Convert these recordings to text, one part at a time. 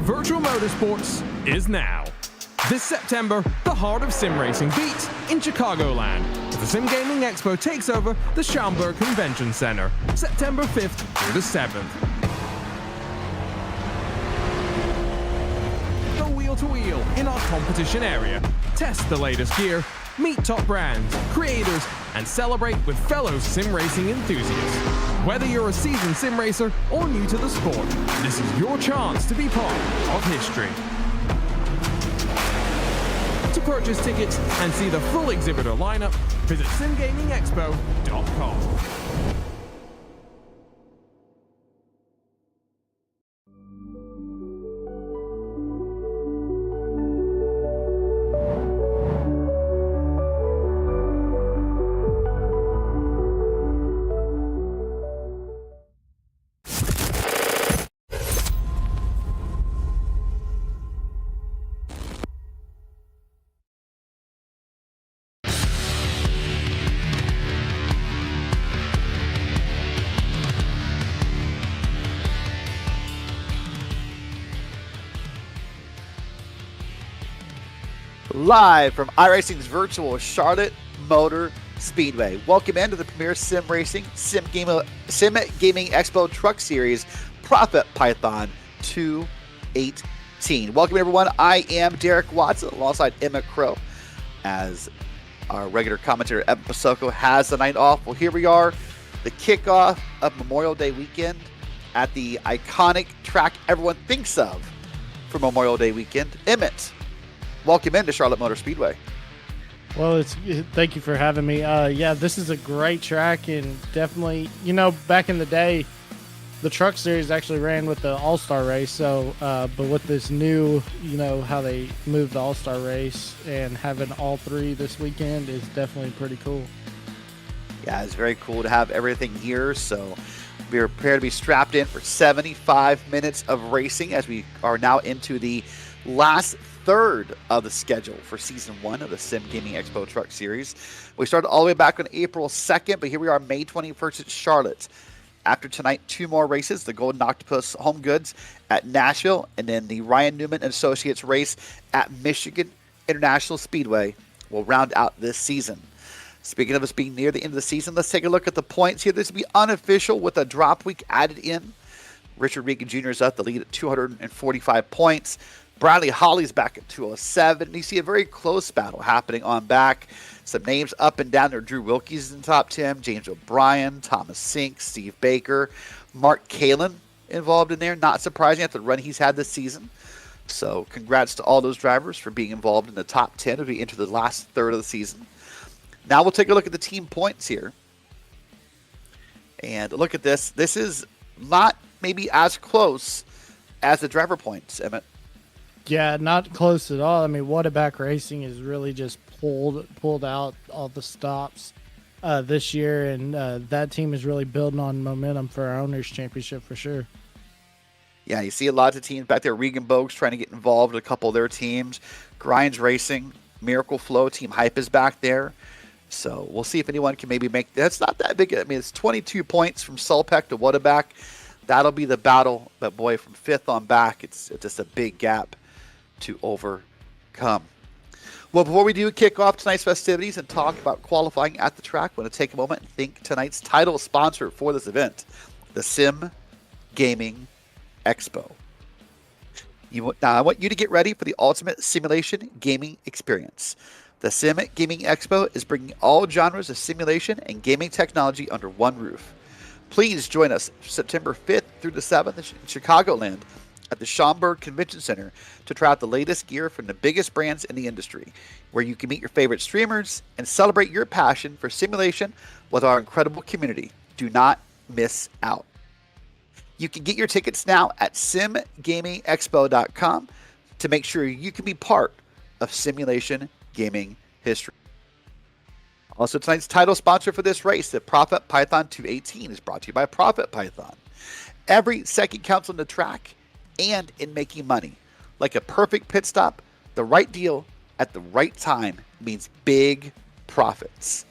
virtual motorsports is now. This September, the heart of sim racing beats in Chicagoland as the Sim Gaming Expo takes over the Schaumburg Convention Center, September 5th through the 7th. Go wheel to wheel in our competition area, test the latest gear, meet top brands, creators, and celebrate with fellow sim racing enthusiasts. Whether you're a seasoned sim racer or new to the sport, this is your chance to be part of history. To purchase tickets and see the full exhibitor lineup, visit SimGamingExpo.com. Live from iRacing's virtual Charlotte Motor Speedway. Welcome into the premier sim racing, Sim Gaming Expo Truck Series, Profit Python 218. Welcome everyone. I am Derrick Watson alongside Emma Crow as our regular commentator Evan Posocco has the night off. Well, here we are, the kickoff of Memorial Day weekend at the iconic track everyone thinks of for Memorial Day weekend, Emmett. Welcome into Charlotte Motor Speedway. Well, thank you for having me. Yeah, this is a great track, and definitely, back in the day, the Truck Series actually ran with the All-Star race. So, but with this new, how they moved the All-Star race and having all three this weekend is definitely pretty cool. Yeah, it's very cool to have everything here. So, we are prepared to be strapped in for 75 minutes of racing as we are now into the last third of the schedule for season 1 of the Sim Gaming Expo Truck Series. We started all the way back on April 2nd, but here we are May 21st at Charlotte. After tonight, 2 more races, the Golden Octopus Home Goods at Nashville, and then the Ryan Newman and Associates race at Michigan International Speedway will round out this season. Speaking of us being near the end of the season, let's take a look at the points here. This will be unofficial with a drop week added in. Richard Regan Jr. is up the lead at 245 points. Bradley Holly's back at 207. And you see a very close battle happening on back. Some names up and down there. Drew Wilkie's in the top 10. James O'Brien, Thomas Sink, Steve Baker, Mark Kalin involved in there. Not surprising after the run he's had this season. So congrats to all those drivers for being involved in the top 10 as we enter the last third of the season. Now we'll take a look at the team points here. And look at this. This is not maybe as close as the driver points, Emmett. Yeah, not close at all. I mean, Whataback Racing has really just pulled out all the stops this year, and that team is really building on momentum for our Owners Championship for sure. Yeah, you see a lot of teams back there. Regan Bogues trying to get involved in a couple of their teams. Grinds Racing, Miracle Flow, Team Hype is back there. So we'll see if anyone can maybe make that's not that big. I mean, it's 22 points from Sulpec to Whataback. That'll be the battle. But boy, from 5th on back, it's just a big gap to overcome. Well, before we do kick off tonight's festivities and talk about qualifying at the track, I want to take a moment and thank tonight's title sponsor for this event, the Sim Gaming Expo. Now, I want you to get ready for the ultimate simulation gaming experience. The Sim Gaming Expo is bringing all genres of simulation and gaming technology under one roof. Please join us September 5th through the 7th in Chicagoland at the Schaumburg Convention Center to try out the latest gear from the biggest brands in the industry, where you can meet your favorite streamers and celebrate your passion for simulation with our incredible community. Do not miss out. You can get your tickets now at SimGamingExpo.com to make sure you can be part of simulation gaming history. Also, tonight's title sponsor for this race, the Profit Python 218, is brought to you by Profit Python. Every second counts on the track and in making money. Like a perfect pit stop, the right deal at the right time means big profits.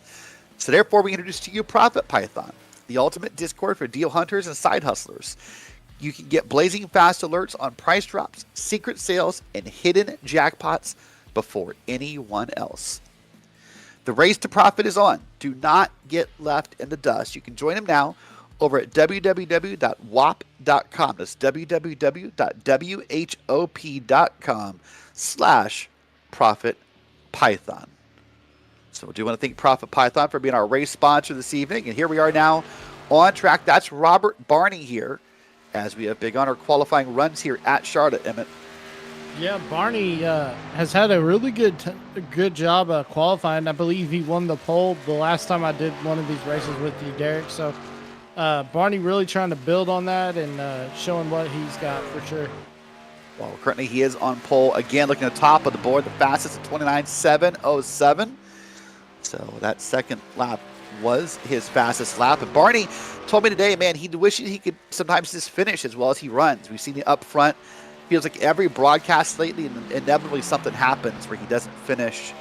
So therefore, we introduce to you Profit Python, the ultimate Discord for deal hunters and side hustlers. You can get blazing fast alerts on price drops, secret sales, and hidden jackpots before anyone else. The race to profit is on. Do not get left in the dust. You can join them now over at www.whop.com. That's www.whop.com/ProfitPython. So we do want to thank Profit Python for being our race sponsor this evening. And here we are now on track. That's Robert Barney here as we have begun our qualifying runs here at Charlotte, Emmett. Yeah, Barney has had a really good job qualifying. I believe he won the pole the last time I did one of these races with you, Derrick. So Barney really trying to build on that and showing what he's got for sure. Well, currently he is on pole again, looking at the top of the board, the fastest at 29.707. So that second lap was his fastest lap. And Barney told me today, man, he wishes he could sometimes just finish as well as he runs. We've seen the up front. Feels like every broadcast lately, inevitably something happens where he doesn't finish.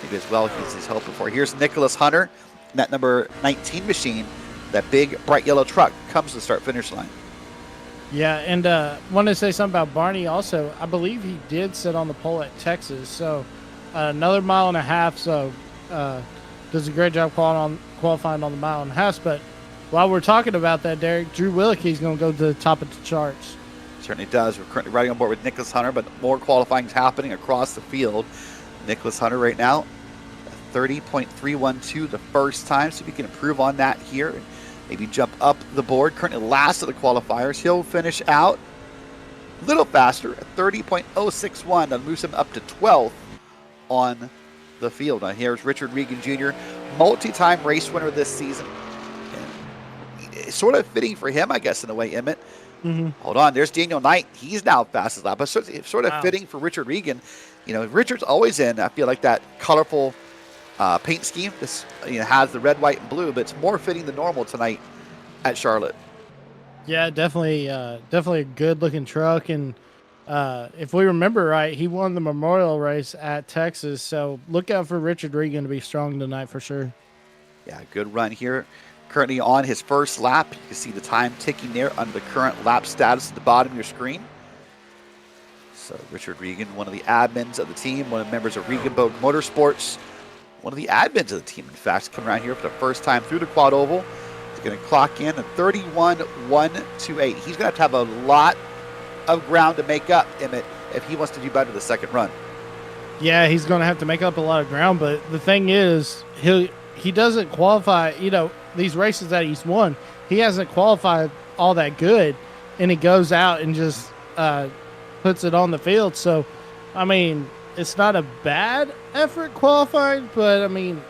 Maybe as well he's hoping for. Here's Nicholas Hunter, that number 19 machine. That big bright yellow truck comes to the start-finish line. Yeah, and wanted to say something about Barney also. I believe he did sit on the pole at Texas, so another 1.5 miles. So does a great job qualifying on the 1.5 miles. But while we're talking about that, Derrick, Drew Willicke's going to go to the top of the charts. Certainly does. We're currently riding on board with Nicholas Hunter, but more qualifying is happening across the field. Nicholas Hunter right now, 30.312 the first time, so we can improve on that here and maybe jump up the board. Currently last of the qualifiers. He'll finish out a little faster at 30.061. That moves him up to 12th on the field. Now here's Richard Regan Jr., multi-time race winner this season. And it's sort of fitting for him, I guess, in a way, Emmett. Mm-hmm. Hold on, there's Daniel Knight. He's now fastest lap. But sort of fitting for Richard Regan. You know, Richard's always in, I feel like, that colorful paint scheme. This has the red, white, and blue, but it's more fitting than normal tonight at Charlotte. Yeah, definitely a good-looking truck. And if we remember right, he won the Memorial race at Texas. So look out for Richard Regan to be strong tonight for sure. Yeah, good run here. Currently on his first lap. You can see the time ticking there under the current lap status at the bottom of your screen. So Richard Regan, one of the admins of the team, one of the members of Regenboog Motorsports, one of the admins of the team, in fact, coming around here for the first time through the quad oval. He's going to clock in at 31.128. He's going to have a lot of ground to make up, Emmett, if he wants to do better the second run. Yeah, he's going to have to make up a lot of ground, but the thing is, he doesn't qualify, these races that he's won, he hasn't qualified all that good, and he goes out and just puts it on the field. So, I mean, it's not a bad effort qualifying, but, I mean,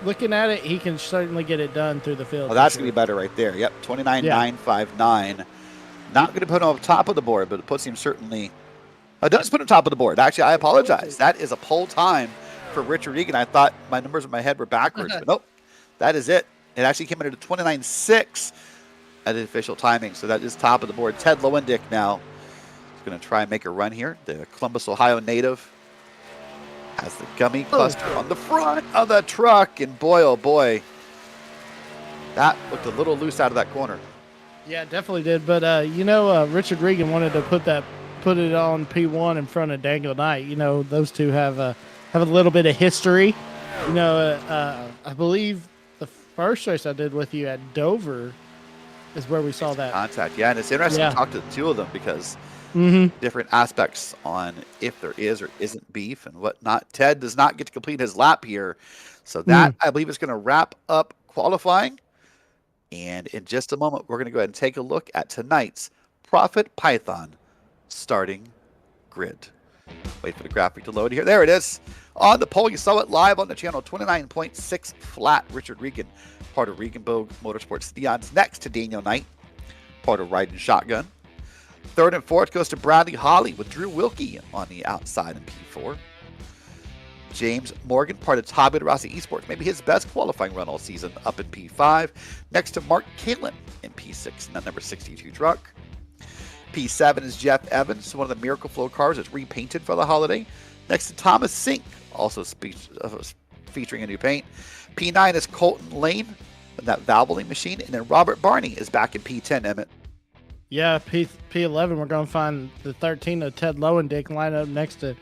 looking at it, he can certainly get it done through the field. Well, that's going to be better right there. Yep, 29.959. Not going to put him on top of the board, but it puts him certainly – it does put him top of the board. Actually, I apologize. That is a pole time for Richard Regan. I thought my numbers in my head were backwards, but nope, that is it. It actually came in at 29.6 at the official timing, so that is top of the board. Ted Lowendick now is going to try and make a run here. The Columbus, Ohio native has the gummy cluster on the front of the truck, and boy, oh boy, that looked a little loose out of that corner. Yeah, it definitely did, but Richard Regan wanted to put it on P1 in front of Daniel Knight. Those two have a little bit of history. I believe the first race I did with you at Dover is where we saw that contact. Yeah, and it's interesting to talk to the two of them because different aspects on if there is or isn't beef and whatnot. Ted does not get to complete his lap here, so that I believe is going to wrap up qualifying. And in just a moment, we're going to go ahead and take a look at tonight's Profit Python starting grid. Wait for the graphic to load here. There it is. On the pole, you saw it live on the channel. 29.6 flat. Richard Regan, part of Regenboog Motorsports Theon's next to Daniel Knight, part of Riding Shotgun. Third and fourth goes to Bradley Holly with Drew Wilkie on the outside in P4. James Morgan, part of Toby Rossi Esports, maybe his best qualifying run all season, up in P5. Next to Mark Kalin in P6 in that number 62 truck. P7 is Jeff Evans, one of the Miracle Flow cars that's repainted for the holiday. Next to Thomas Sink, also featuring a new paint. P9 is Colton Lane with that Valvoline machine. And then Robert Barney is back in P10, Emmett. Yeah, P11, we're going to find the 13 of Ted Lowendick line up next to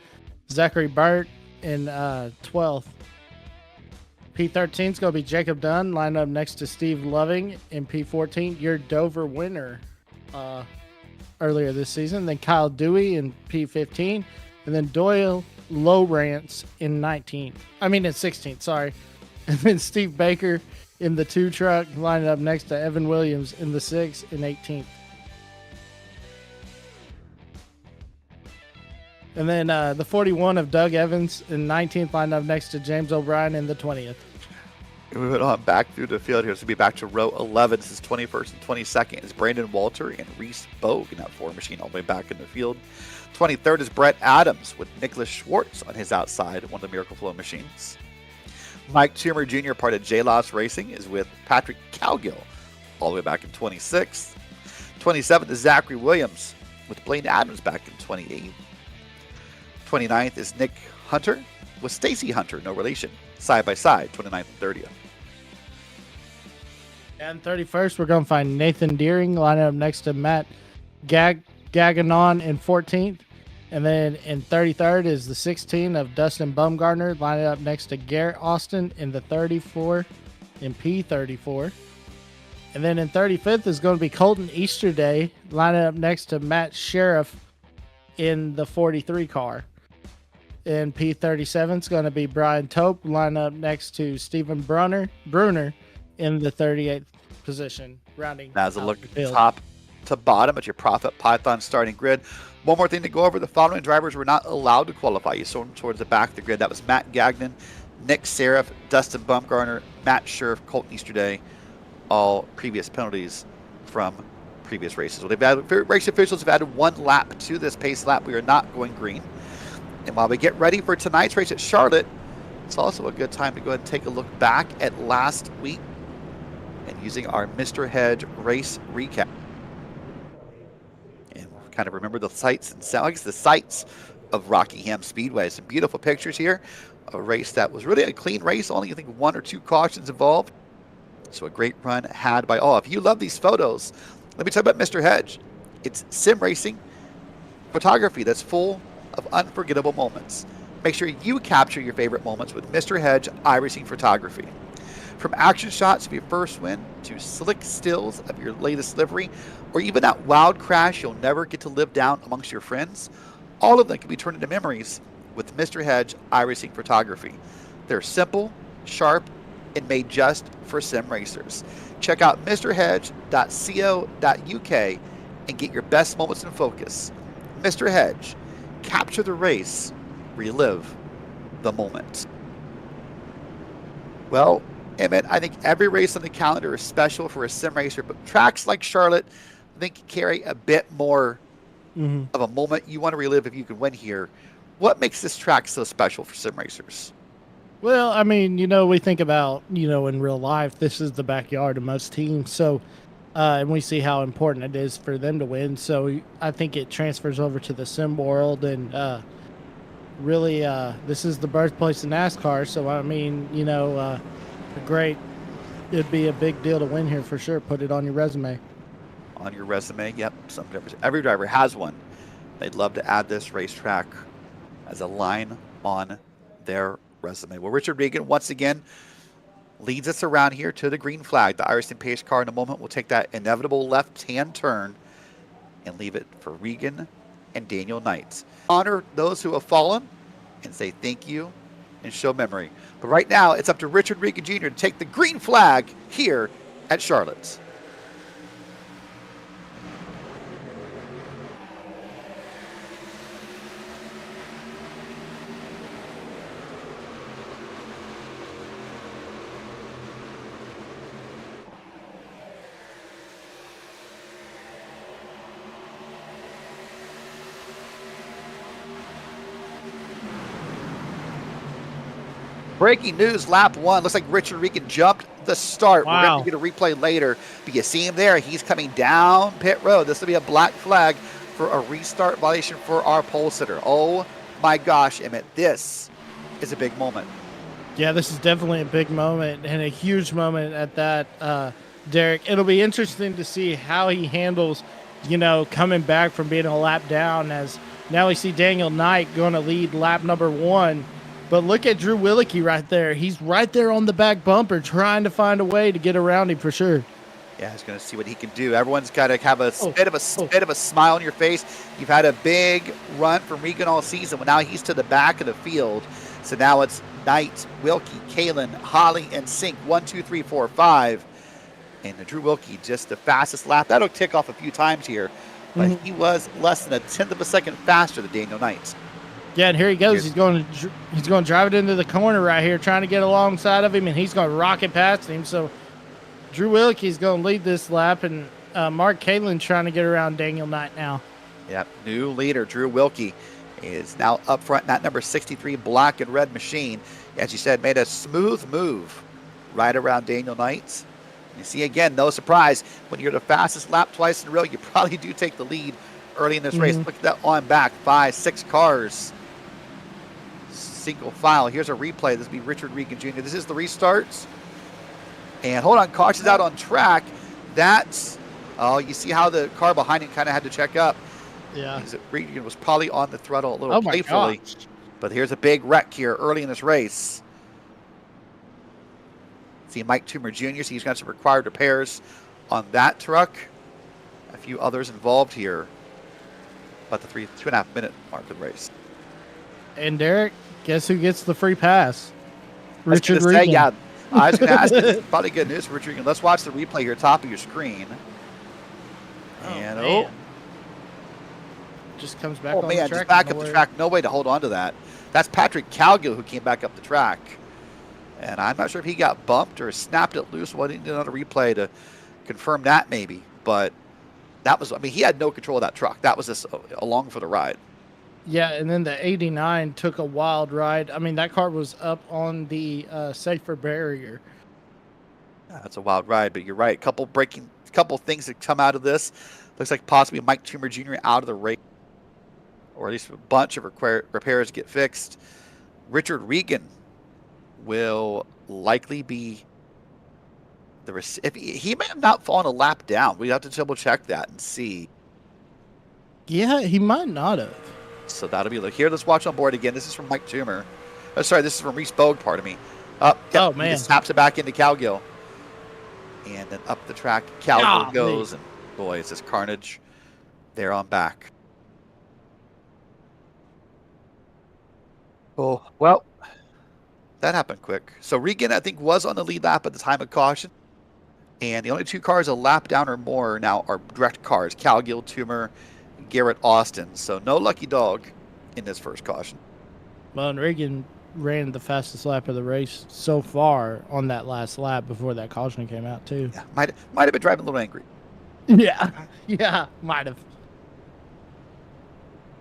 Zachary Burt in 12th. P13 is going to be Jacob Dunn line up next to Steve Loving in P14. Your Dover winner earlier this season. Then Kyle Dewey in P15. And then Doyle Lowrance in 16th, sorry. And then Steve Baker in the 2 truck lining up next to Evan Williams in the 6 and 18th. And then the 41 of Doug Evans in 19th lined up next to James O'Brien in the 20th. Moving on back through the field here. This will be back to row 11. This is 21st and 22nd is Brandon Walter and Reese Bogue in that 4 machine all the way back in the field. 23rd is Brett Adams with Nicholas Schwartz on his outside, one of the Miracle Flow machines. Mike Toomer Jr., part of J-Loss Racing, is with Patrick Cowgill all the way back in 26th. 27th is Zachary Williams with Blaine Adams back in 28th. 29th is Nick Hunter with Stacy Hunter, no relation, side by side, 29th and 30th. And 31st, we're going to find Nathan Deering lining up next to Matt Gagnon in 14th. And then in 33rd is the 16 of Dustin Bumgarner lining up next to Garrett Austin in the 34 in P34. And then in 35th is going to be Colton Easterday lining up next to Matt Sheriff in the 43 car. In P37 is going to be Brian Tope lining up next to Stephen Brunner in the 38th position, rounding. As a look top to bottom at your Profit Python starting grid. One more thing to go over. The following drivers were not allowed to qualify. You saw them towards the back of the grid. That was Matt Gagnon, Nick Seraph, Dustin Bumgarner, Matt Sheriff, Colton Easterday. All previous penalties from previous races. Well, they've added, race officials have added 1 lap to this pace lap. We are not going green. And while we get ready for tonight's race at Charlotte, it's also a good time to go ahead and take a look back at last week and using our Mr. Hedge race recap. And kind of remember the sights and sounds, the sights of Rockingham Speedway. Some beautiful pictures here. A race that was really a clean race, only I think 1 or 2 cautions involved. So a great run had by all. If you love these photos, let me talk about Mr. Hedge. It's sim racing photography that's full of unforgettable moments. Make sure you capture your favorite moments with Mr. Hedge iRacing photography. From action shots of your first win to slick stills of your latest livery, or even that wild crash you'll never get to live down amongst your friends, all of them can be turned into memories with Mr. Hedge iRacing photography. They're simple, sharp, and made just for sim racers. Check out mrhedge.co.uk and get your best moments in focus. Mr. Hedge, capture the race, relive the moment. Well, Emmett, I think every race on the calendar is special for a sim racer, but tracks like Charlotte, I think, carry a bit more of a moment you want to relive if you can win here. What makes this track so special for sim racers? Well, I mean, we think about, in real life, this is the backyard of most teams. So, and we see how important it is for them to win. So I think it transfers over to the sim world, and really, this is the birthplace of NASCAR. So, I mean, it'd be a big deal to win here for sure. Put it on your resume. On your resume, yep. Every driver has one. They'd love to add this racetrack as a line on their resume. Well, Richard Regan, once again, leads us around here to the green flag. The Iverson Pace car in a moment will take that inevitable left-hand turn and leave it for Regan and Daniel Knight. Honor those who have fallen and say thank you and show memory. But right now, it's up to Richard Regan Jr. to take the green flag here at Charlotte. Breaking news, lap 1. Looks like Richard Regan jumped the start. Wow. We're going to get a replay later. But you see him there. He's coming down pit road. This will be a black flag for a restart violation for our pole sitter. Oh my gosh, Emmett. This is a big moment. Yeah, this is definitely a big moment and a huge moment at that, Derek. It'll be interesting to see how he handles you know, coming back from being a lap down, as now we see Daniel Knight going to lead lap number 1. But look at Drew Willicke right there. He's right there on the back bumper trying to find a way to get around him for sure. Yeah, he's going to see what he can do. Everyone's got to have a bit of a smile on your face. You've had a big run from Regan all season, but now he's to the back of the field. So now it's Knight, Wilkie, Kalen, Holly, and Sink. 1, 2, 3, 4, 5. And Drew Wilkie just the fastest lap. That'll tick off a few times here, but he was less than a tenth of a second faster than Daniel Knight. Yeah, and here he goes. He's going to drive it into the corner right here, trying to get alongside of him, and he's going to rocket past him. So Drew Willicke's going to lead this lap, and Mark Kalen trying to get around Daniel Knight now. Yep, new leader Drew Wilkie is now up front in that number 63 black and red machine. As you said, made a smooth move right around Daniel Knight. You see, again, no surprise, when you're the fastest lap twice in a row, you probably do take the lead early in this race. Look at that on back, 5, 6 cars. Single file. Here's a replay. This will be Richard Regan Jr. This is the restarts. And hold on, caution's out on track. That's, you see how the car behind him kind of had to check up. Yeah. Regan was probably on the throttle a little playfully. Gosh. But here's a big wreck here early in this race. See Mike Toomer Jr. So he's got some required repairs on that truck. A few others involved here. About the 2.5 minute mark of the race. And Derrick, guess who gets the free pass? Richard Regan. Say, yeah, I was going to ask. This is probably good news for Richard Regan. Let's watch the replay here, top of your screen. And just comes back on the track. Just back up the track. No way to hold on to that. That's Patrick Calgill who came back up the track. And I'm not sure if he got bumped or snapped it loose. Well, I didn't do another replay to confirm that maybe. But that was, I mean, he had no control of that truck. That was just along for the ride. Yeah, and then the 89 took a wild ride. I mean, that car was up on the safer barrier. Yeah, that's a wild ride, but you're right. Couple things that come out of this. Looks like possibly Mike Toomer Jr. out of the race, or at least a bunch of repairs get fixed. Richard Regan will likely be if he may have not fallen a lap down. We have to double check that and see. Yeah, he might not have. So that'll be here. Let's watch on board again. This is from Mike Toomer. Oh, sorry, this is from Reese Bogue. Pardon me. Oh man! He just snaps it back into Calgill, and then up the track, Calgill goes, and boy, it's just carnage there on back. Oh well, that happened quick. So Regan, I think, was on the lead lap at the time of caution, and the only 2 cars a lap down or more now are direct cars: Calgill, Toomer, Garrett, Austin. So no lucky dog in this first caution. Well, and Regan ran the fastest lap of the race so far on that last lap before that caution came out too. Yeah, might have been driving a little angry. Yeah, might have.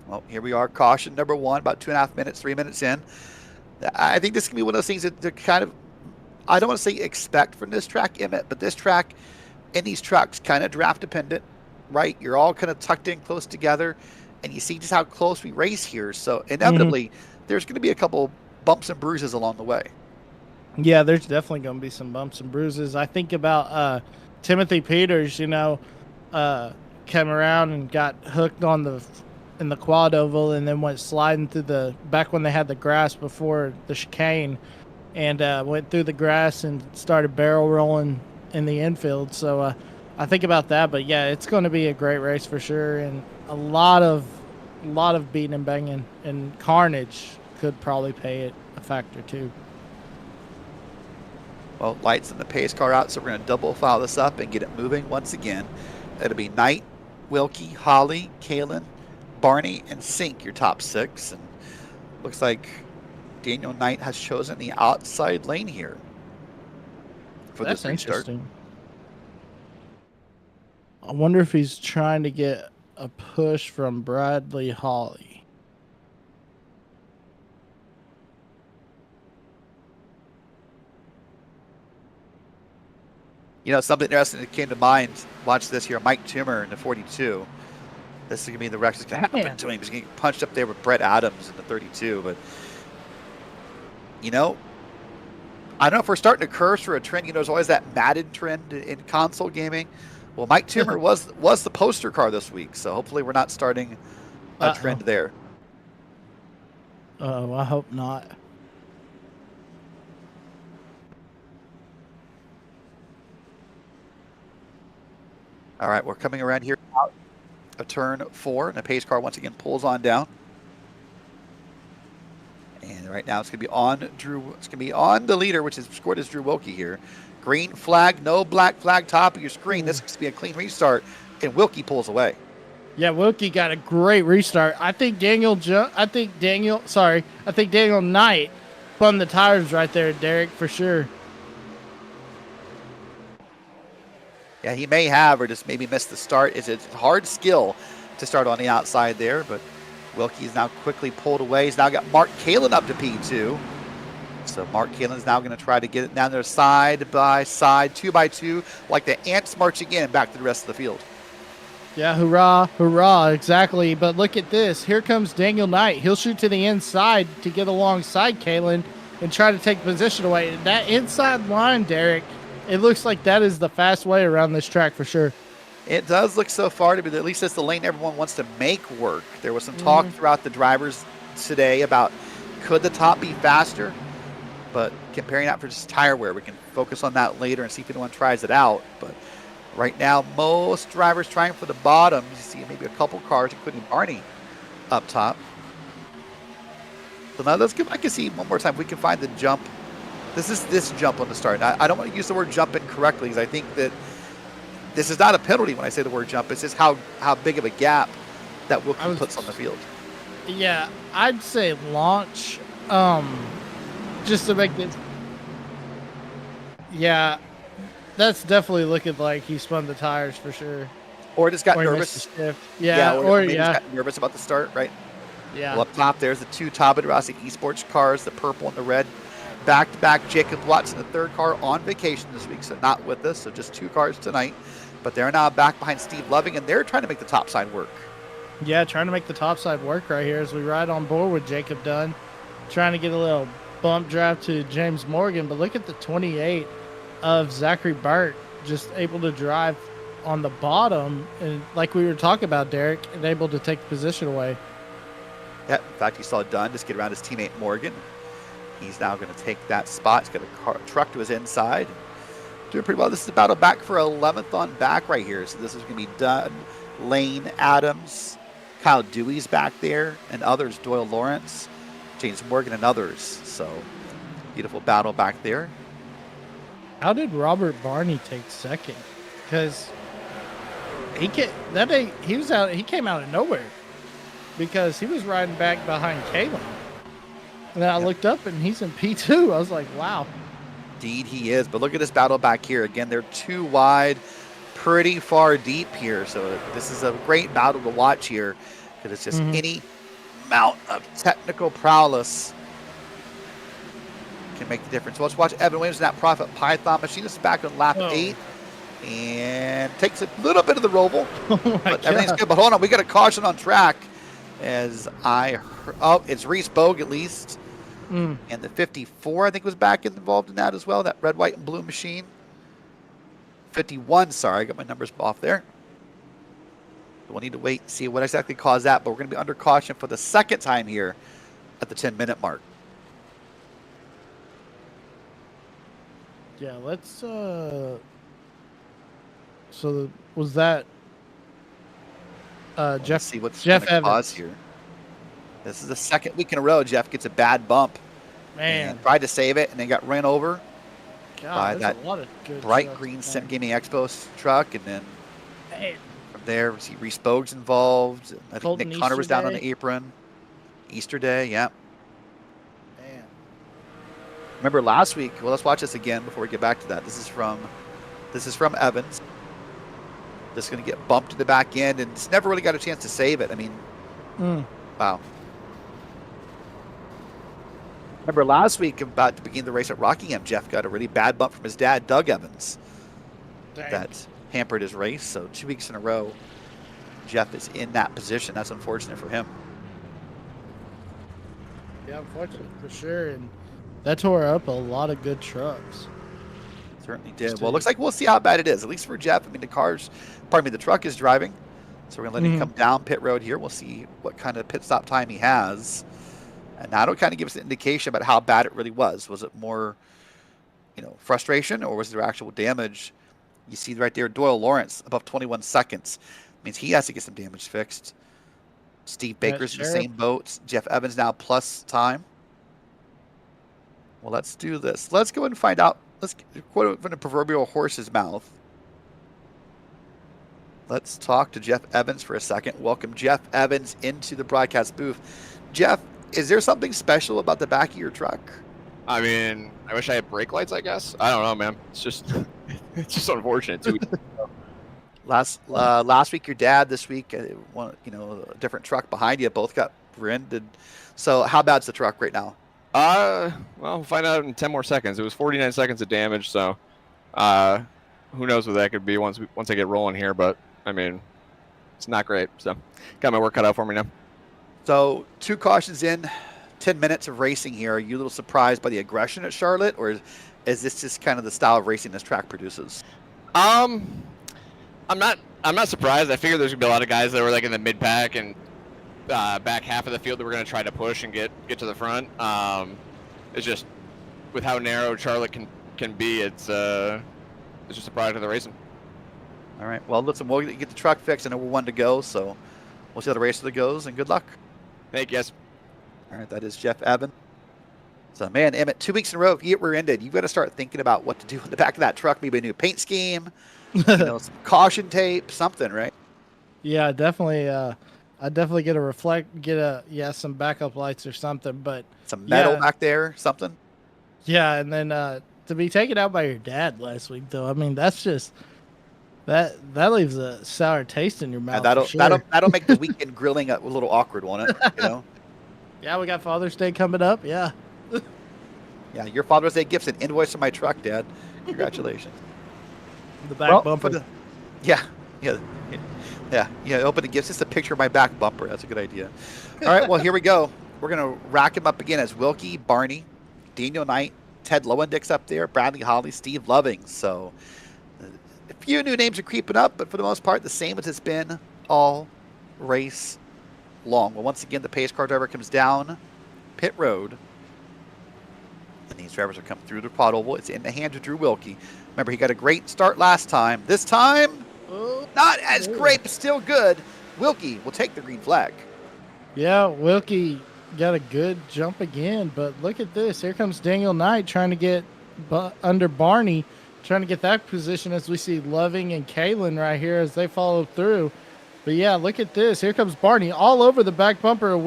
Well, here we are, caution number 1, about 2.5 minutes, 3 minutes in. I think this can be one of those things that they're kind of, I don't want to say expect from this track, Emmett, but this track and these trucks kind of draft dependent, right? You're all kind of tucked in close together, and you see just how close we race here. So inevitably, there's going to be a couple bumps and bruises along the way. Yeah, there's definitely going to be some bumps and bruises. I think about Timothy Peters, came around and got hooked on in the quad oval, and then went sliding through back when they had the grass before the chicane, and went through the grass and started barrel rolling in the infield. So I think about that, but yeah, it's going to be a great race for sure, and a lot of beating and banging, and carnage could probably pay it a factor too. Well, lights in the pace car out, so we're going to double file this up and get it moving once again. It'll be Knight, Wilkie, Holly, Kalen, Barney, and Sink, your top 6. And looks like Daniel Knight has chosen the outside lane here for this restart. Interesting. I wonder if he's trying to get a push from Bradley Holly. Something interesting that came to mind. Watch this here. Mike Toomer in the 42. This is going to be the Rex is going to happen to him. He's getting punched up there with Brett Adams in the 32. But, I don't know if we're starting to curse for a trend. There's always that Madden trend in console gaming Well, Mike Toomer was the poster car this week, so hopefully we're not starting a trend there. Oh, I hope not. All right, we're coming around here out of turn 4, and the pace car once again pulls on down. And right now it's going to be on Drew. It's going to be on the leader, which is scored as Drew Wilkie here. Green flag, no black flag top of your screen. This is going to be a clean restart, and Wilkie pulls away. Yeah, Wilkie got a great restart. I think Daniel Knight spun the tires right there, Derrick, for sure. Yeah, he may have, or just maybe missed the start. It's a hard skill to start on the outside there, but Wilkie's now quickly pulled away. He's now got Mark Kalin up to P2. So Mark Kalin's now going to try to get it down there side by side, 2 by 2, like the ants marching in back to the rest of the field. Yeah, hurrah, hurrah, exactly. But look at this. Here comes Daniel Knight. He'll shoot to the inside to get alongside Kalin and try to take position away. And that inside line, Derrick, it looks like that is the fast way around this track for sure. It does look so far to be, at least that's the lane everyone wants to make work. There was some talk throughout the drivers today about could the top be faster, but comparing that for just tire wear, we can focus on that later and see if anyone tries it out. But right now, most drivers trying for the bottom. You see maybe a couple cars, including Barney, up top. So now let's give, I can see one more time if we can find the jump. This is this jump on the start. I don't want to use the word jump incorrectly because I think that this is not a penalty when I say the word jump. It's just how big of a gap that Wilkie puts on the field. Yeah, I'd say launch, just to make this. Yeah, that's definitely looking like he spun the tires for sure. Or just got Or he nervous. missed the shift. Yeah, or maybe yeah. just got nervous about the start, right? Yeah. Well, up top, there's the 2 Talbot Rossi Esports cars, the purple and the red. Back-to-back, Jacob Watson, the 3rd car, on vacation this week, so not with us, so just 2 cars tonight. But they're now back behind Steve Loving, and they're trying to make the top side work. Yeah, trying to make the top side work right here as we ride on board with Jacob Dunn. Trying to get a little bump drive to James Morgan, but look at the 28 of Zachary Burt, just able to drive on the bottom, and like we were talking about, Derrick, and able to take the position away. Yeah, in fact, you saw Dunn just get around his teammate Morgan. He's now going to take that spot. He's got a truck to his inside. Doing pretty well. This is a battle back for 11th on back right here. So this is going to be Dunn, Lane, Adams, Kyle Dewey's back there, and others, Doyle Lawrence, James Morgan, and others. So beautiful battle back there. How did Robert Barney take second? Because he came out of nowhere because he was riding back behind Caleb. And then I looked up and he's in P2. I was like, wow. Indeed he is. But look at this battle back here. Again, they're 2 wide, pretty far deep here. So this is a great battle to watch here because it's just any amount of technical prowess can make the difference. So let's watch Evan Williams in that Prophet Python machine. This is back on lap 8 and takes a little bit of the roval. But everything's good. But hold on, we got a caution on track as it's Reese Bogue at least. And the 54, I think, was back involved in that as well, that red, white, and blue machine. 51, sorry, I got my numbers off there. We'll need to wait and see what exactly caused that, but we're going to be under caution for the second time here at the 10-minute mark. Yeah, let's, so was that Jeff? Let's see what's Jeff going to cause Evans here. This is the second week in a row Jeff gets a bad bump. Man. And tried to save it and then got ran over by God, that a lot of good bright trucks green tonight. Gaming Expo truck. And then Man. from there, we see Reese Bogue's involved. I think Colton Nick Connor was down on Easterday. the apron. Easter Day, yeah. Man. Remember last week, well, let's watch this again before we get back to that. This is from Evans. This is going to get bumped to the back end, and it's never really got a chance to save it. I mean, wow. Remember last week, about to begin the race at Rockingham, Jeff got a really bad bump from his dad, Doug Evans. Dang. That hampered his race. So 2 weeks in a row, Jeff is in that position. That's unfortunate for him. Yeah, unfortunately, for sure. And that tore up a lot of good trucks. Certainly did. Well, it looks like we'll see how bad it is, at least for Jeff. I mean, the truck is driving. So we're going to let him come down pit road here. We'll see what kind of pit stop time he has. And that'll kind of give us an indication about how bad it really was. Was it more, frustration, or was there actual damage? You see right there, Doyle Lawrence, above 21 seconds. Means he has to get some damage fixed. Steve Baker's in the same boat. Jeff Evans now plus time. Well, let's do this. Let's go and find out. Let's quote it from the proverbial horse's mouth. Let's talk to Jeff Evans for a second. Welcome Jeff Evans into the broadcast booth. Jeff, is there something special about the back of your truck? I mean, I wish I had brake lights, I guess. I don't know, man. It's just unfortunate, too. Last week, your dad. This week, a different truck behind you. Both got rear-ended. So how bad's the truck right now? Well, we'll find out in 10 more seconds. It was 49 seconds of damage, so who knows what that could be once I get rolling here. But, I mean, it's not great. So got my work cut out for me now. So 2 cautions in, 10 minutes of racing here. Are you a little surprised by the aggression at Charlotte, or is this just kind of the style of racing this track produces? I'm not surprised. I figured there's gonna be a lot of guys that were like in the mid pack and back half of the field that we're gonna try to push and get to the front. It's just with how narrow Charlotte can be, it's just a product of the racing. All right. Well, listen, we'll get the truck fixed. I know we're 1 to go, so we'll see how the race goes, and good luck. Thank you, guys. All right, that is Jeff Evans. So, man, Emmett, 2 weeks in a row, if you get rear-ended, you've got to start thinking about what to do in the back of that truck. Maybe a new paint scheme, some caution tape, something, right? Yeah, definitely. I definitely get some backup lights or something. But some metal back there, something. Yeah, and then to be taken out by your dad last week, though, I mean, that's just that leaves a sour taste in your mouth. That'll make the weekend grilling a little awkward, won't it? Yeah, we got Father's Day coming up. Yeah. Yeah, your Father's Day gift's an invoice for my truck, Dad. Congratulations. The back bumper. Yeah. Open the gifts. Just a picture of my back bumper. That's a good idea. All right, well, here we go. We're going to rack him up again as Wilkie, Barney, Daniel Knight, Ted Lowendick's up there, Bradley Holly, Steve Loving. So a few new names are creeping up, but for the most part, the same as it's been all race long. Well, once again, the pace car driver comes down pit road. And these drivers are coming through the quad oval. It's in the hands of Drew Wilkie. Remember, he got a great start last time. This time, not as great, but still good. Wilkie will take the green flag. Yeah, Wilkie got a good jump again, but look at this. Here comes Daniel Knight trying to get under Barney, trying to get that position as we see Loving and Kalen right here as they follow through. But yeah, look at this. Here comes Barney all over the back bumper of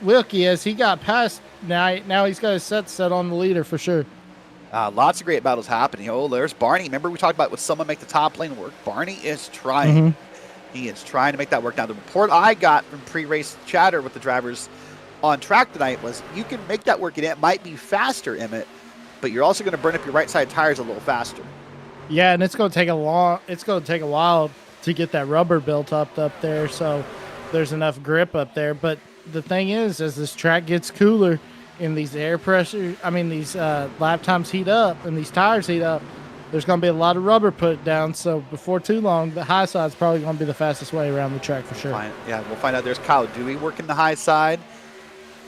Wilkie as he got past Knight. Now he's got his set on the leader for sure. Lots of great battles happening. Oh, there's Barney. Remember we talked about would someone make the top lane work? Barney is trying. He is trying to make that work. Now, the report I got from pre-race chatter with the drivers on track tonight was you can make that work, and it might be faster, Emmett, but you're also going to burn up your right side tires a little faster. Yeah, and it's going to take a while to get that rubber built up there, so there's enough grip up there. But the thing is, as this track gets cooler and these these lap times heat up and these tires heat up, there's going to be a lot of rubber put down. So before too long, the high side is probably going to be the fastest way around the track for sure. Yeah, we'll find out. There's Kyle Dewey working the high side.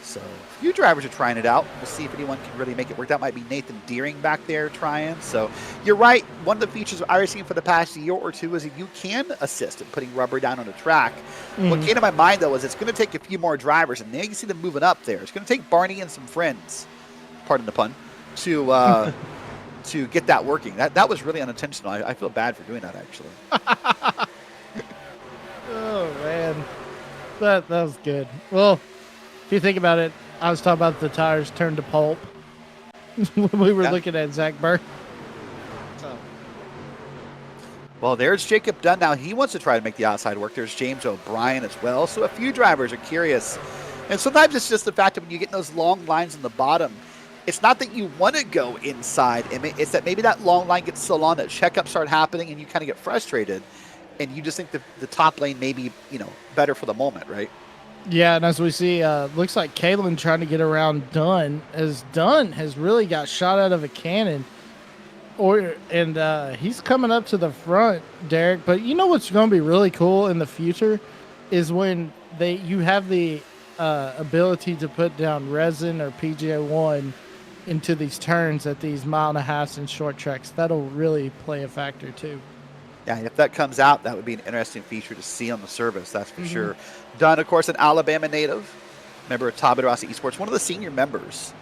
So a few drivers are trying it out. We'll see if anyone can really make it work. That might be Nathan Deering back there trying. So you're right. One of the features of iRacing for the past year or two is that you can assist in putting rubber down on the track. What came to my mind, though, is it's going to take a few more drivers, and now you can see them moving up there. It's going to take Barney and some friends, pardon the pun, to to get that working. That was really unintentional. I feel bad for doing that, actually. Oh, man. That was good. Well, if you think about it, I was talking about the tires turned to pulp when we were looking at Zach Burke. So. Well, there's Jacob Dunn now. He wants to try to make the outside work. There's James O'Brien as well. So a few drivers are curious. And sometimes it's just the fact that when you get those long lines on the bottom, it's not that you want to go inside. It's that maybe that long line gets so long that checkups start happening and you kind of get frustrated. And you just think that the top lane may be, better for the moment, right? Yeah, and as we see, looks like Kalen trying to get around Dunn, as Dunn has really got shot out of a cannon. He's coming up to the front, Derek. But you know what's going to be really cool in the future is when you have the ability to put down resin or PGA1 into these turns at these 1.5 mile and short tracks. That'll really play a factor too. Yeah, if that comes out, that would be an interesting feature to see on the service, that's for sure. Dunn, of course, an Alabama native, member of Todd Rossi Esports, one of the senior members,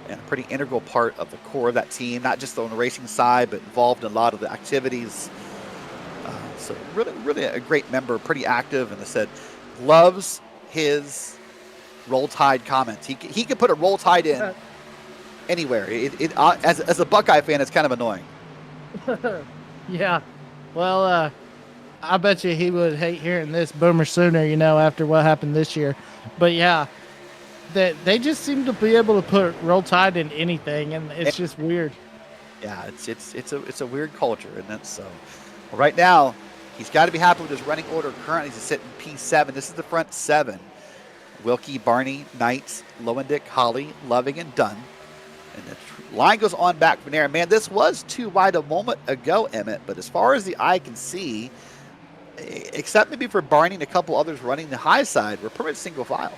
and a pretty integral part of the core of that team, not just on the racing side, but involved in a lot of the activities. So really a great member, pretty active, and I said, loves his Roll Tide comments. He could put a Roll Tide in anywhere. As a Buckeye fan, it's kind of annoying. Yeah. Well, I bet you he would hate hearing this Boomer Sooner, after what happened this year. But yeah, that they just seem to be able to put Roll Tide in anything, and it's just weird. Yeah, it's a weird culture, and that's so. Well, right now, he's got to be happy with his running order. Currently, he's sitting P7. This is the front 7. Wilkie, Barney, Knights, Lowendick, Holly, Loving, and Dunn. And the line goes on back from there. Man, this was too wide a moment ago, Emmett. But as far as the eye can see, except maybe for Barney and a couple others running the high side, we're pretty much single file.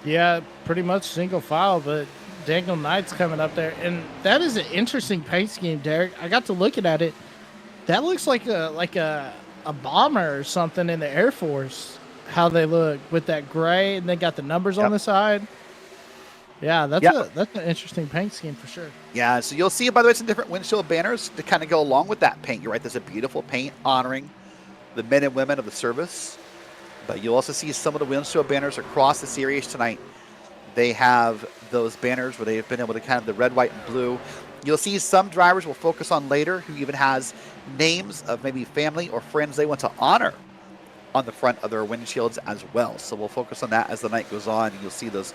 Yeah, pretty much single file. But Daniel Knight's coming up there. And that is an interesting paint scheme, Derek. I got to looking at it. That looks like a bomber or something in the Air Force, how they look with that gray, and they got the numbers on the side. Yeah, that's an interesting paint scheme for sure. Yeah, so you'll see, by the way, some different windshield banners to kind of go along with that paint. You're right, there's a beautiful paint honoring the men and women of the service. But you'll also see some of the windshield banners across the series tonight. They have those banners where they've been able to kind of the red, white, and blue. You'll see some drivers will focus on later who even has names of maybe family or friends they want to honor on the front of their windshields as well. So we'll focus on that as the night goes on. And you'll see those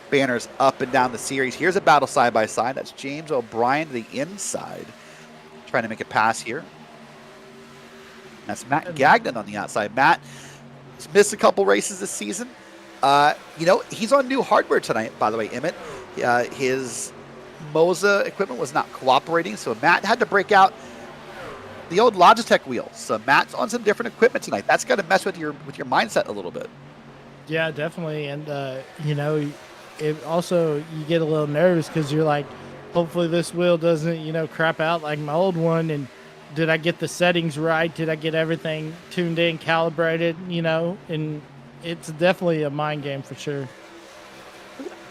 banners up and down the series. Here's a battle side-by-side. That's James O'Brien to the inside, trying to make a pass here. That's Matt Gagnon on the outside. Matt has missed a couple races this season. He's on new hardware tonight, by the way, Emmett. His Moza equipment was not cooperating, so Matt had to break out the old Logitech wheels. So Matt's on some different equipment tonight. That's got to mess with your mindset a little bit. Yeah, definitely. And it also, you get a little nervous because you're like, hopefully this wheel doesn't crap out like my old one. And did I get the settings right? Did I get everything tuned in, calibrated? And it's definitely a mind game for sure.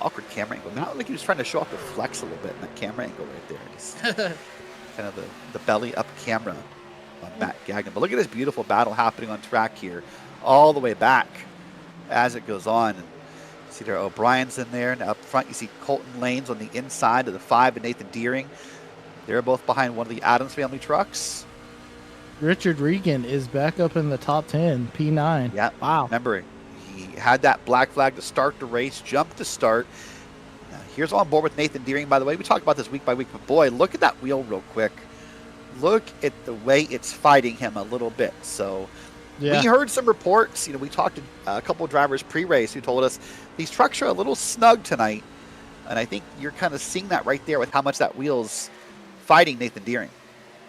Awkward camera angle. Not like he was trying to show off the flex a little bit in that camera angle right there. Just kind of the belly up camera on Matt Gagnon. But look at this beautiful battle happening on track here, all the way back as it goes on. And see there, O'Brien's in there. And up front, you see Colton Lanes on the inside of the 5 and Nathan Deering. They're both behind one of the Adams family trucks. Richard Regan is back up in the top 10, P9. Yeah. Wow. Remember, he had that black flag to start the race, jumped to start. Here's on board with Nathan Deering, by the way. We talk about this week by week, but boy, look at that wheel real quick. Look at the way it's fighting him a little bit. So we heard some reports. We talked to a couple of drivers pre-race who told us these trucks are a little snug tonight. And I think you're kind of seeing that right there with how much that wheel's fighting Nathan Deering.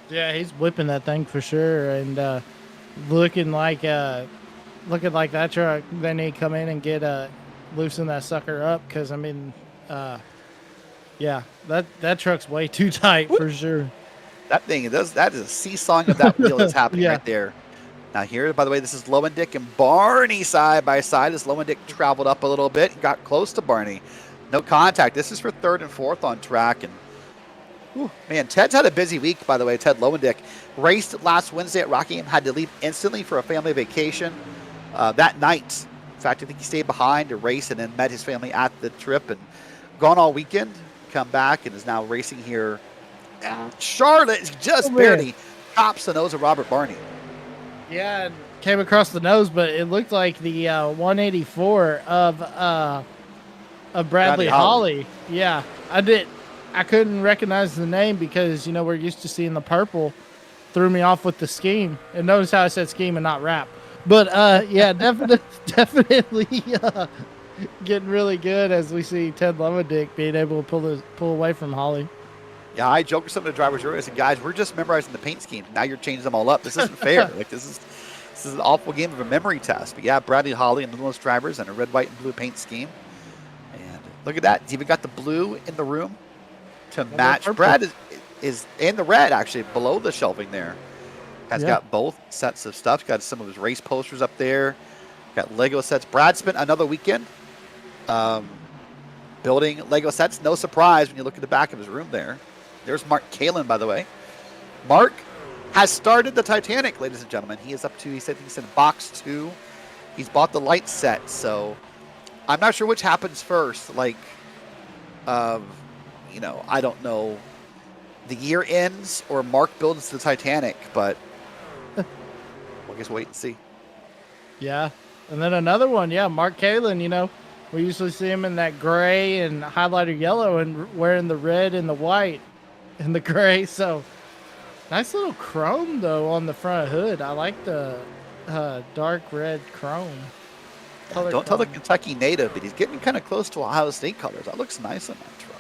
Yeah, he's whipping that thing for sure. And looking like that truck, they need to come in and get loosen that sucker up because, that truck's way too tight for sure. That is a seesawing of that wheel that's happening right there. Now here, by the way, this is Lowendick and Barney side by side as Lowendick traveled up a little bit and got close to Barney. No contact. This is for 3rd and 4th on track. And man, Ted's had a busy week, by the way. Ted Lowendick raced last Wednesday at Rockingham, had to leave instantly for a family vacation that night. In fact, I think he stayed behind to race and then met his family at the trip and gone all weekend, come back and is now racing here at Charlotte. Just barely tops the nose of Robert Barney. Yeah, came across the nose, but it looked like the 184 of Bradley Holly. Yeah, I couldn't recognize the name because, we're used to seeing the purple. Threw me off with the scheme. And notice how I said scheme and not rap. But, definitely getting really good as we see Ted Lowendick being able to pull away from Holly. Yeah, I joked with some of the drivers earlier. I said, guys, we're just memorizing the paint schemes. Now you're changing them all up. This isn't fair. Like this is an awful game of a memory test. But yeah, Bradley Holly and the Lewis drivers and a red, white, and blue paint scheme. And look at that. He's even got the blue in the room to match. Brad is in the red, actually, below the shelving there. Has got both sets of stuff. Got some of his race posters up there. Got Lego sets. Brad spent another weekend building Lego sets. No surprise when you look at the back of his room there. There's Mark Kalin, by the way. Mark has started the Titanic, ladies and gentlemen. He is up to, he said he's in box 2. He's bought the light set, so I'm not sure which happens first. Like, you know, I don't know. The year ends or Mark builds the Titanic, but I guess wait and see. Yeah. And then another one, Mark Kalin, you know, we usually see him in that gray and highlighter yellow and wearing the red and the white and the gray. So nice little chrome, though, on the front hood. I like the dark red chrome. Don't tell the Kentucky native, but he's getting kind of close to Ohio State colors. That looks nice on that truck.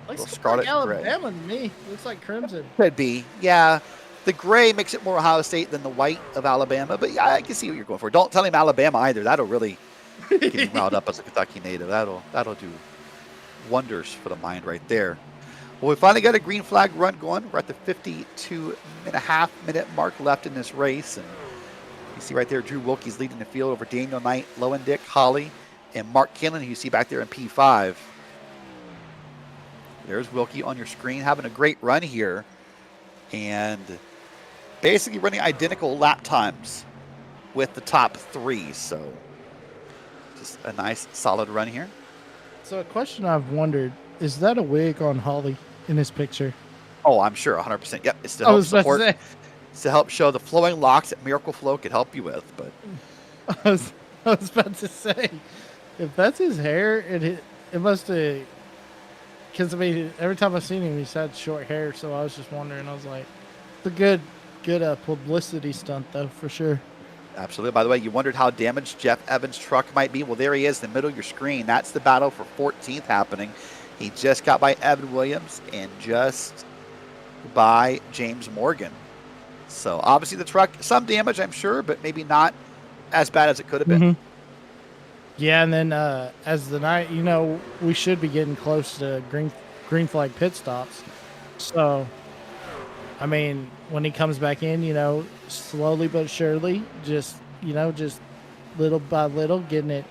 Looks scarlet like Alabama to me. Looks like crimson. Could be, yeah. The gray makes it more Ohio State than the white of Alabama, but yeah, I can see what you're going for. Don't tell him Alabama either. That'll really get him riled up as a Kentucky native. That'll do wonders for the mind right there. Well, we finally got a green flag run going. We're at the 52.5-minute mark left in this race, and you see right there, Drew Wilkie's leading the field over Daniel Knight, Lowendick, Holly, and Mark Kinlan, who you see back there in P5. There's Wilkie on your screen, having a great run here, and basically running identical lap times with the top 3. So just a nice, solid run here. So a question I've wondered, is that a wig on Holly in his picture? Oh, I'm sure, 100%. Yep, it's to help support. It's to help show the flowing locks that Miracle Flow could help you with. But I was about to say, if that's his hair, it must have. Because I mean, every time I've seen him, he's had short hair. So I was just wondering. I was like, it's a good publicity stunt, though, for sure. Absolutely. By the way, you wondered how damaged Jeff Evans' truck might be. Well, there he is in the middle of your screen. That's the battle for 14th happening. He just got by Evan Williams and just by James Morgan. So obviously the truck, some damage, I'm sure, but maybe not as bad as it could have been. Mm-hmm. Yeah, and then as the night, you know, we should be getting close to green flag pit stops. So, I mean, when he comes back in, you know, slowly but surely, just little by little, getting it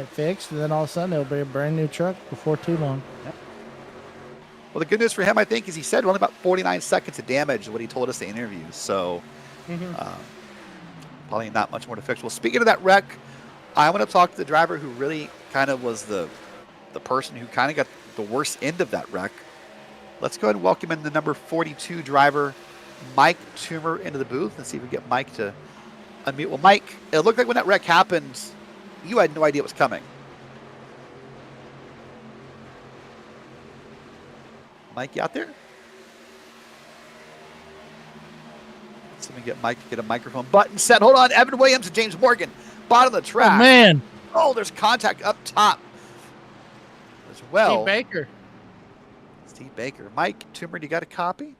fixed, and then all of a sudden it'll be a brand new truck before too long. Yep. Well, the good news for him, I think, is he said only about 49 seconds of damage is what he told us in the interview. So, probably not much more to fix. Well, speaking of that wreck, I want to talk to the driver who really kind of was the person who kind of got the worst end of that wreck. Let's go ahead and welcome in the number 42 driver, Mike Toomer, into the booth and see if we can get Mike to unmute. Well, Mike, it looked like when that wreck happened, you had no idea it was coming. Mike, you out there? Let's see if we can get Mike to get a microphone button set. Hold on, Evan Williams and James Morgan. Bottom of the track. Oh, man. Oh, there's contact up top as well. Steve Baker. Mike Toomer, you got a copy?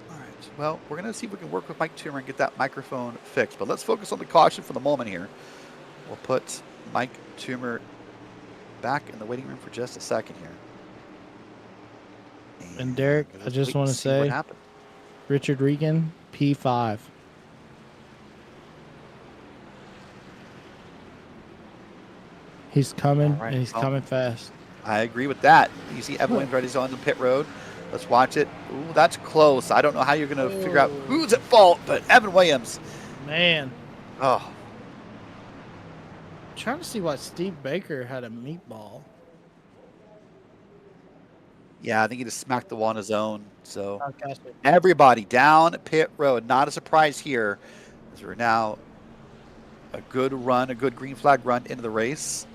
All right. Well, we're going to see if we can work with Mike Toomer and get that microphone fixed. But let's focus on the caution for the moment here. We'll put Mike Toomer back in the waiting room for just a second here. And Derrick, I just want to say, Richard Regan, P5. He's coming, and he's coming fast. I agree with that. You see Evan Williams right on the pit road. Let's watch it. Ooh, that's close. I don't know how you're going to figure out who's at fault, but Evan Williams. Man. Oh. I'm trying to see why Steve Baker had a meatball. Yeah, I think he just smacked the wall on his own. So everybody down pit road. Not a surprise here, as we're now a good run, a good green flag run into the race.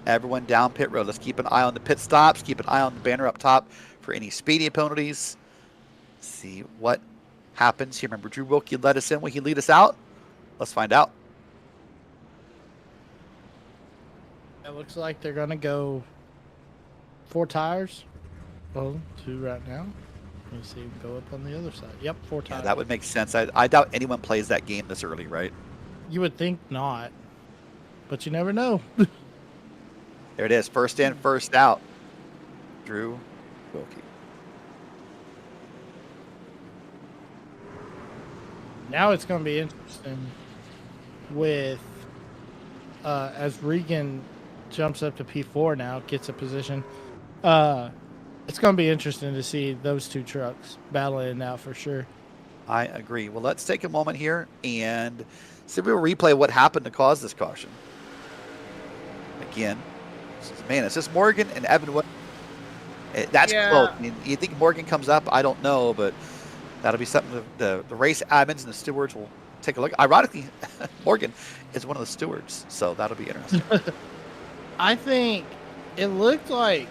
Everyone down pit road. Let's keep an eye on the pit stops. Keep an eye on the banner up top for any speeding penalties. See what happens here. Remember, Drew Wilkie led us in. Will he lead us out? Let's find out. It looks like they're going to go 4 tires. Well, 2 right now. Let me see. Go up on the other side. Yep, 4 tires. Yeah, that would make sense. I doubt anyone plays that game this early, right? You would think not, but you never know. There it is. First in, first out. Drew Wilkie. Now it's going to be interesting with as Regan jumps up to P4 now, gets a position. It's going to be interesting to see those 2 trucks battling it out for sure. I agree. Well, let's take a moment here and see if we'll replay what happened to cause this caution. Again, man, it's just Morgan and Evan. That's close. I mean, you think Morgan comes up? I don't know, but that'll be something the race admins and the stewards will take a look. Ironically, Morgan is one of the stewards, so that'll be interesting. I think it looked like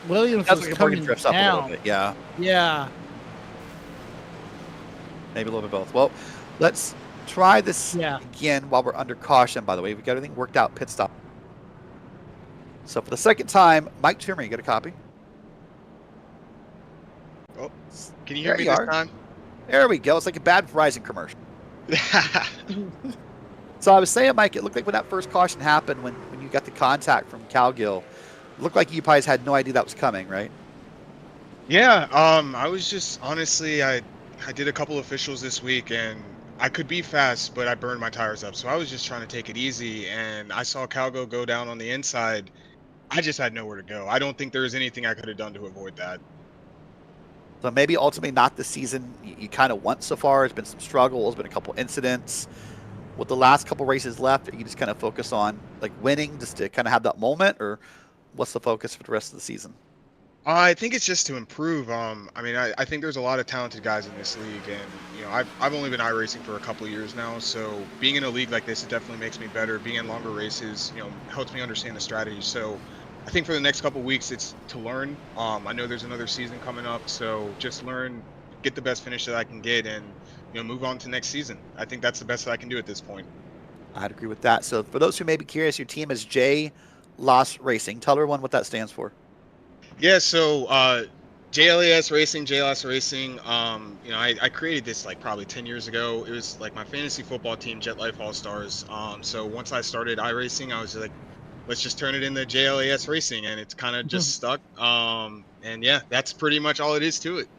Williams That's was like coming Morgan drifts down. up a little bit. Yeah. Yeah. Maybe a little bit both. Well, let's try this again while we're under caution, by the way. We got everything worked out, pit stop. So for the second time, Mike Toomer, you got a copy? Oh, can you hear me this time? There we go. It's like a bad Verizon commercial. So I was saying, Mike, it looked like when that first caution happened, when you got the contact from Calgill, it looked like you guys had no idea that was coming, right? Yeah, I was just, honestly, I did a couple officials this week, and I could be fast, but I burned my tires up. So I was just trying to take it easy, and I saw Calgo go down on the inside. I just had nowhere to go. I don't think there was anything I could have done to avoid that. So maybe ultimately not the season you kind of want so far. There's been some struggles, been a couple incidents. With the last couple races left, you just kind of focus on like winning just to kind of have that moment, or what's the focus for the rest of the season? I think it's just to improve. I mean, I think there's a lot of talented guys in this league, and you know, I've only been iRacing for a couple of years now, so being in a league like this, it definitely makes me better. Being in longer races, you know, helps me understand the strategy. So I think for the next couple of weeks, it's to learn. I know there's another season coming up, so just learn, get the best finish that I can get, and you know, move on to next season. I think that's the best that I can do at this point. I'd agree with that. So for those who may be curious, your team is J Loss Racing. Tell everyone what that stands for. Yeah, so JLAS Racing, JLAS Racing, you know, I created this like probably 10 years ago. It was like my fantasy football team, Jet Life All Stars. So once I started iRacing, I was like, let's just turn it into JLAS Racing, and it's kind of just stuck. And yeah, that's pretty much all it is to it.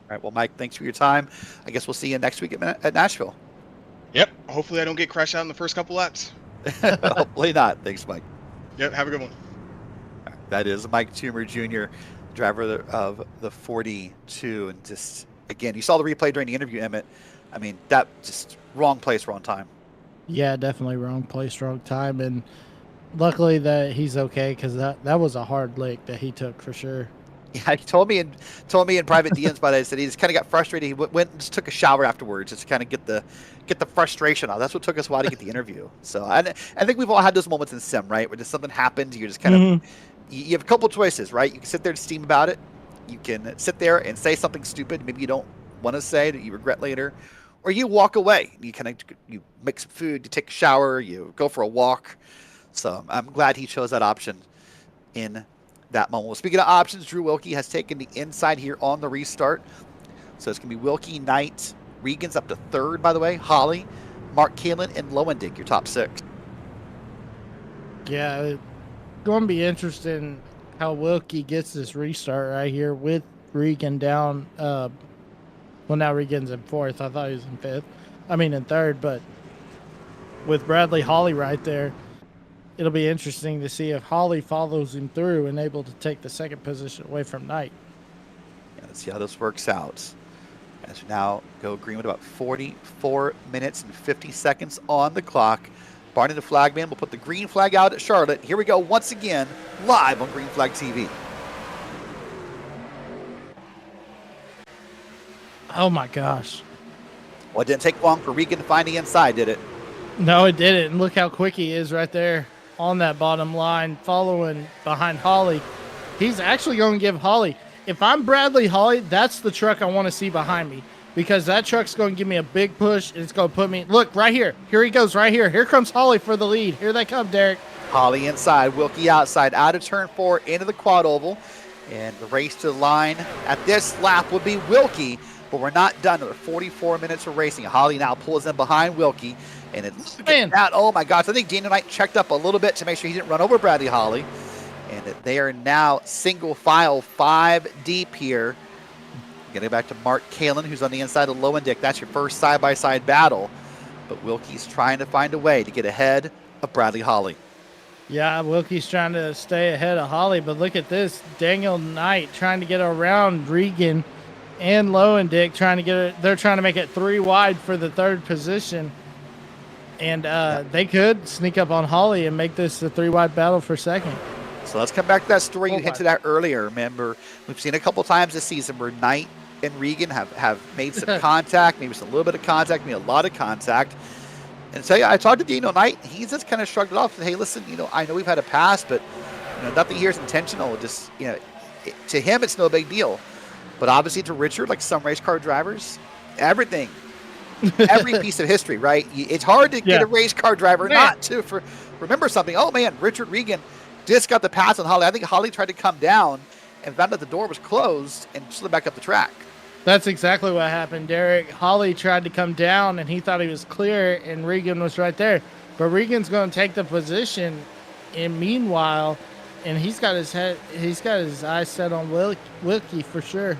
All right, well, Mike, thanks for your time. I guess we'll see you next week at Nashville. Yep, hopefully I don't get crashed out in the first couple laps. Hopefully not. Thanks, Mike. Yep, have a good one. That is Mike Toomer Jr., driver of the 42. And just, again, you saw the replay during the interview, Emmett. I mean, that just wrong place, wrong time. Yeah, definitely wrong place, wrong time. And luckily that he's okay, because that was a hard lick that he took for sure. Yeah, he told me in private DMs, but I said he just kind of got frustrated. He went and just took a shower afterwards just to kind of get the frustration out. That's what took us a while to get the interview. So I think we've all had those moments in sim, right, where just something happens, you're just kind of you have a couple choices, right? You can sit there and steam about it. You can sit there and say something stupid, maybe you don't want to say that you regret later, or you walk away. You make some food, you take a shower, you go for a walk. So I'm glad he chose that option in that moment. Well, speaking of options, Drew Wilkie has taken the inside here on the restart. So it's going to be Wilkie, Knight, Regan's up to third, by the way, Holly, Mark Kalin, and Lowendig, your top 6. Yeah, it's going to be interesting how Wilkie gets this restart right here with Regan down. Well, now Regan's in 4th. I thought he was in 5th. I mean in 3rd, but with Bradley Holly right there, it'll be interesting to see if Holly follows him through and able to take the 2nd position away from Knight. Yeah, let's see how this works out. As we now go green with about 44 minutes and 50 seconds on the clock. Barney the flagman will put the green flag out at Charlotte. Here we go once again, live on Green Flag TV. Oh my gosh. Well, it didn't take long for Regan to find the inside, did it? No, it didn't. And look how quick he is right there on that bottom line, following behind Holly. He's actually going to give Holly, if I'm Bradley Holly, that's the truck I want to see behind me, because that truck's going to give me a big push, and it's going to put me, look, right here. Here he goes right here. Here comes Holly for the lead. Here they come, Derrick. Holly inside, Wilkie outside, out of turn 4 into the quad oval. And the race to the line at this lap would be Wilkie, but we're not done. Another 44 minutes of racing. Holly now pulls in behind Wilkie. And it's that. Oh my gosh, I think Daniel Knight checked up a little bit to make sure he didn't run over Bradley Holly. And they are now single file 5 deep here. Getting back to Mark Kalin, who's on the inside of Low and Dick. That's your first side-by-side battle. But Wilkie's trying to find a way to get ahead of Bradley Holly. Yeah, Wilkie's trying to stay ahead of Holly, but look at this. Daniel Knight trying to get around Regan and Low and Dick, trying to get it. They're trying to make it 3 wide for the 3rd position. And they could sneak up on Holly and make this a 3 wide battle for 2nd. So let's come back to that story you hinted at earlier. Remember, we've seen a couple times this season where Knight and Regan have made some contact, maybe some little bit of contact, maybe a lot of contact. And so, yeah, I talked to Dino Knight. He's just kind of shrugged it off. Said, hey, listen, I know we've had a past, but nothing here is intentional. Just, to him, it's no big deal. But obviously to Richard, like some race car drivers, everything, every piece of history, right? It's hard to get a race car driver not to remember something. Oh, man, Richard Regan just got the pass on Holly. I think Holly tried to come down and found out the door was closed and slid back up the track. That's exactly what happened, Derrick. Holly tried to come down, and he thought he was clear, and Regan was right there. But Regan's going to take the position, and meanwhile, and he's got his eyes set on Wilkie for sure.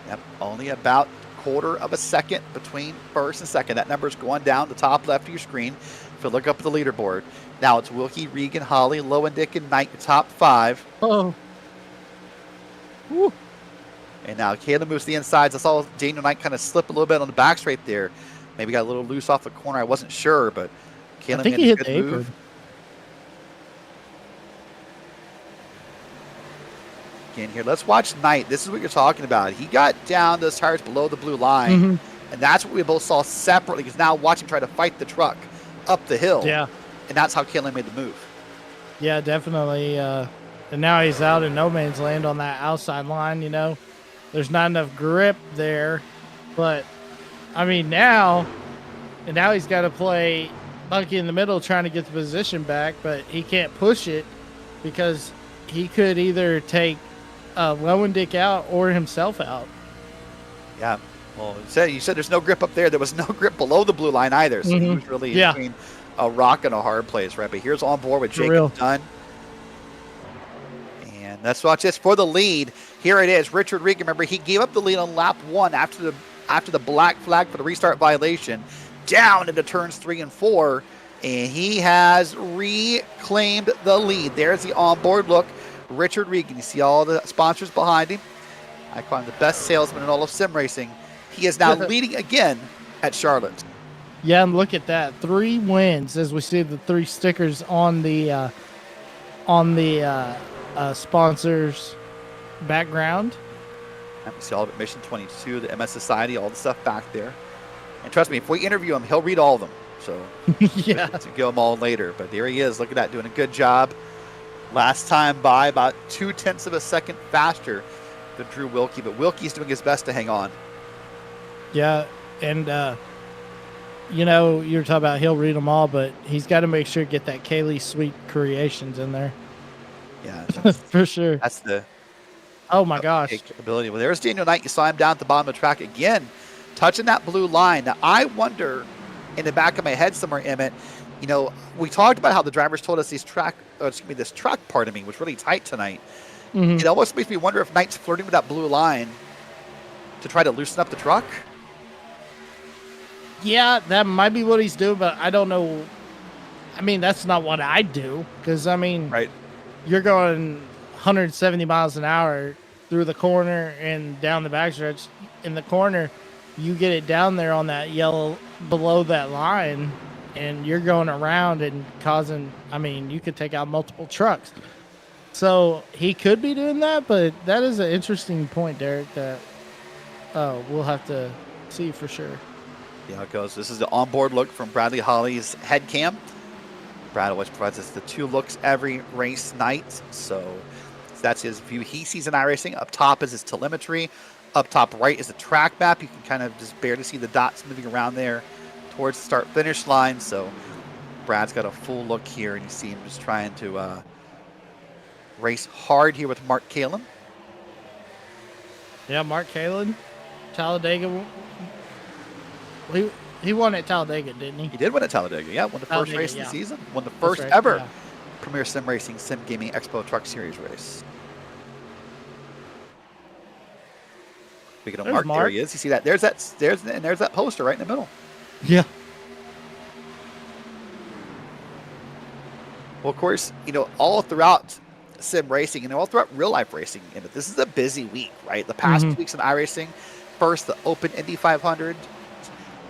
Yep, only about 1/4 of a second between first and second. That number is going down the top left of your screen. If you look up at the leaderboard, now it's Wilkie, Regan, Holly, Low and Dick, and Knight, the top 5. Oh. Woo. And now Caleb moves to the insides. I saw Daniel Knight kind of slip a little bit on the back straight there. Maybe got a little loose off the corner. I wasn't sure, but Caleb I think made he a hit good the move. apron. Again here, let's watch Knight. This is what you're talking about. He got down those tires below the blue line, and that's what we both saw separately. Because now watch him try to fight the truck up the hill. Yeah. And that's how Caleb made the move. Yeah, definitely. And now he's out in no man's land on that outside line, There's not enough grip there. But, now he's got to play monkey in the middle trying to get the position back, but he can't push it because he could either take Low and Dick out or himself out. Yeah. Well, you said there's no grip up there. There was no grip below the blue line either. So he was really in between a rock and a hard place, right? But here's on board with Jacob Dunn. And let's watch this for the lead. Here it is. Richard Regan, remember, he gave up the lead on lap 1 after the black flag for the restart violation, down into turns 3 and 4, and he has reclaimed the lead. There's the onboard look. Richard Regan, you see all the sponsors behind him. I call him the best salesman in all of sim racing. He is now leading again at Charlotte. Yeah, and look at that. 3 wins as we see the 3 stickers on the sponsors background. And we see all of it, Mission 22, the MS Society, all the stuff back there. And trust me, if we interview him, he'll read all of them. So yeah, to go them all later. But there he is. Look at that, doing a good job. Last time by about 0.2 of a second faster than Drew Wilkie, but Wilkie's doing his best to hang on. Yeah, and you're talking about he'll read them all, but he's got to make sure to get that Kaylee Sweet Creations in there. Yeah, for sure. That's the my gosh ability. Well, there's Daniel Knight. You saw him down at the bottom of the track again, touching that blue line. Now I wonder, in the back of my head somewhere, Emmett, we talked about how the drivers told us this track part of me was really tight tonight. It almost makes me wonder if Knight's flirting with that blue line to try to loosen up the truck. Yeah, that might be what he's doing, but I don't know. That's not what I do because right. You're going 170 miles an hour through the corner and down the backstretch. In the corner, you get it down there on that yellow below that line, and you're going around and causing. You could take out multiple trucks. So he could be doing that, but that is an interesting point, Derrick. That we'll have to see for sure. Yeah, it goes. This is the onboard look from Bradley Holly's head cam. Brad always provides us the 2 looks every race night. So that's his view. He sees in iRacing. Up top is his telemetry. Up top right is the track map. You can kind of just barely see the dots moving around there towards the start-finish line. So Brad's got a full look here, and you see him just trying to race hard here with Mark Kalin. Yeah, Mark Kalin, Talladega. He won at Talladega, didn't he? He did win at Talladega. Yeah, won the first Talladega, race of yeah. the season. Won the first right, ever yeah. Premier Sim Racing Sim Gaming Expo Truck Series race. Speaking of Mark, there he is. You see that? There's that poster right in the middle. Yeah. Well, of course, all throughout sim racing and all throughout real life racing, this is a busy week, right? The past 2 weeks in iRacing, first the Open Indy 500,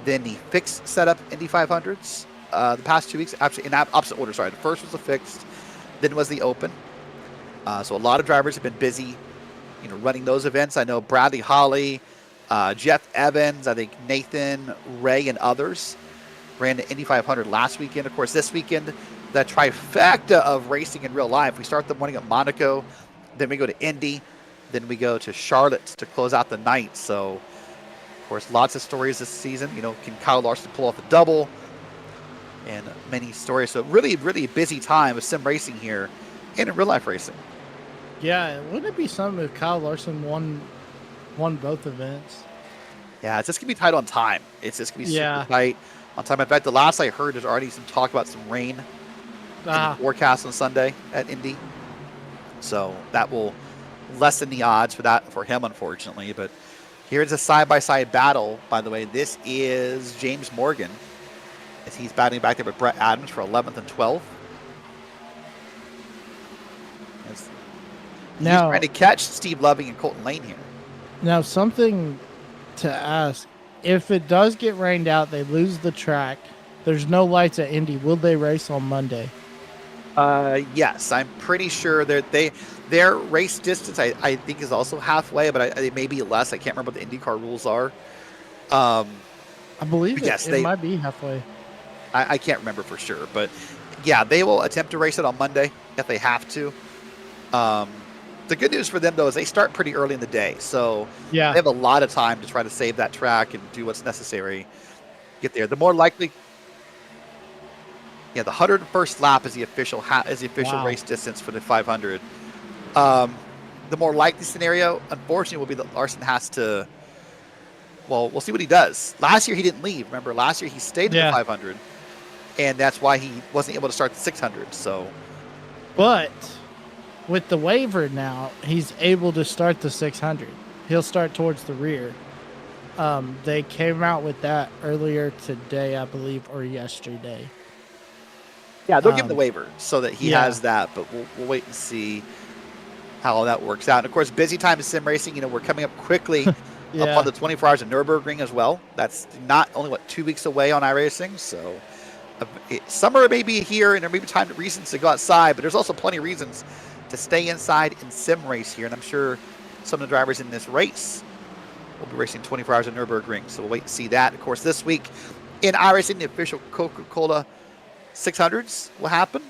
then the fixed setup Indy 500s. The past 2 weeks, actually in opposite order. Sorry, the first was the fixed, then was the Open. So a lot of drivers have been busy, running those events. I know Bradley Holly, Jeff Evans, I think Nathan, Ray, and others ran the Indy 500 last weekend. Of course, this weekend, the trifecta of racing in real life. We start the morning at Monaco, then we go to Indy, then we go to Charlotte to close out the night. So, of course, lots of stories this season. Can Kyle Larson pull off the double? And many stories. So really, really busy time with sim racing here and in real life racing. Yeah, wouldn't it be something if Kyle Larson won both events? Yeah, it's just going to be tight on time. It's just going to be Yeah. super tight on time. In fact, the last I heard, there's already some talk about some rain in the forecast on Sunday at Indy. So that will lessen the odds for him, unfortunately. But here's a side-by-side battle, by the way. This is James Morgan, as he's battling back there with Brett Adams for 11th and 12th. He's trying to catch Steve Loving and Colton Lane here. Now, something to ask. If it does get rained out, they lose the track, there's no lights at Indy, will they race on Monday? Yes, I'm pretty sure that their race distance, I think, is also halfway, but it may be less. I can't remember what the IndyCar rules are. I believe it might be halfway. I can't remember for sure, but yeah, they will attempt to race it on Monday if they have to. The good news for them, though, is they start pretty early in the day, so they have a lot of time to try to save that track and do what's necessary to get there. The more likely, the 101st lap is the official race distance for the 500. The more likely scenario, unfortunately, will be that Larson has to. Well, we'll see what he does. Last year he didn't leave. Remember, last year he stayed in the 500, and that's why he wasn't able to start the 600. So, but with the waiver now, he's able to start the 600. He'll start towards the rear. They came out with that earlier today, I believe, or yesterday. Yeah, they'll give him the waiver so that he has that, but we'll wait and see how all that works out. And, of course, busy time in sim racing. We're coming up quickly up on the 24 hours of Nürburgring as well. That's not only, 2 weeks away on iRacing, so summer may be here, and there may be reasons to go outside, but there's also plenty of reasons to stay inside and sim race here. And I'm sure some of the drivers in this race will be racing 24 hours of Nürburgring, so we'll wait and see that. Of course, this week in iRacing, the official Coca-Cola 600s will happen.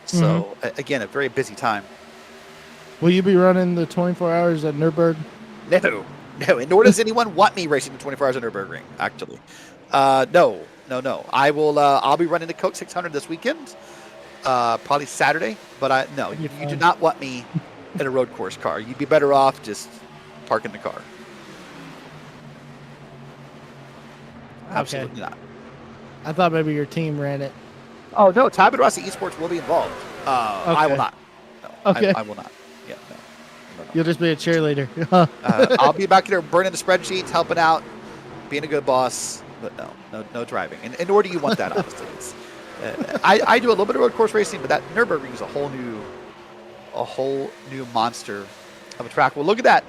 So, again, a very busy time. Will you be running the 24 hours at Nürburgring? No. And nor does anyone want me racing the 24 hours at Nürburgring, actually. No. I will. I'll be running the Coke 600 this weekend, probably Saturday. But you do not want me in a road course car. You'd be better off just parking the car. Absolutely not. I thought maybe your team ran it. Oh, no. Tabit Rossi Esports will be involved. I will not. No, okay. I will not. Yeah, no. You'll just be a cheerleader. I'll be back there burning the spreadsheets, helping out, being a good boss. But no driving. And nor do you want that, honestly. I do a little bit of road course racing, but that Nürburgring is a whole new monster of a track. Well, look at that.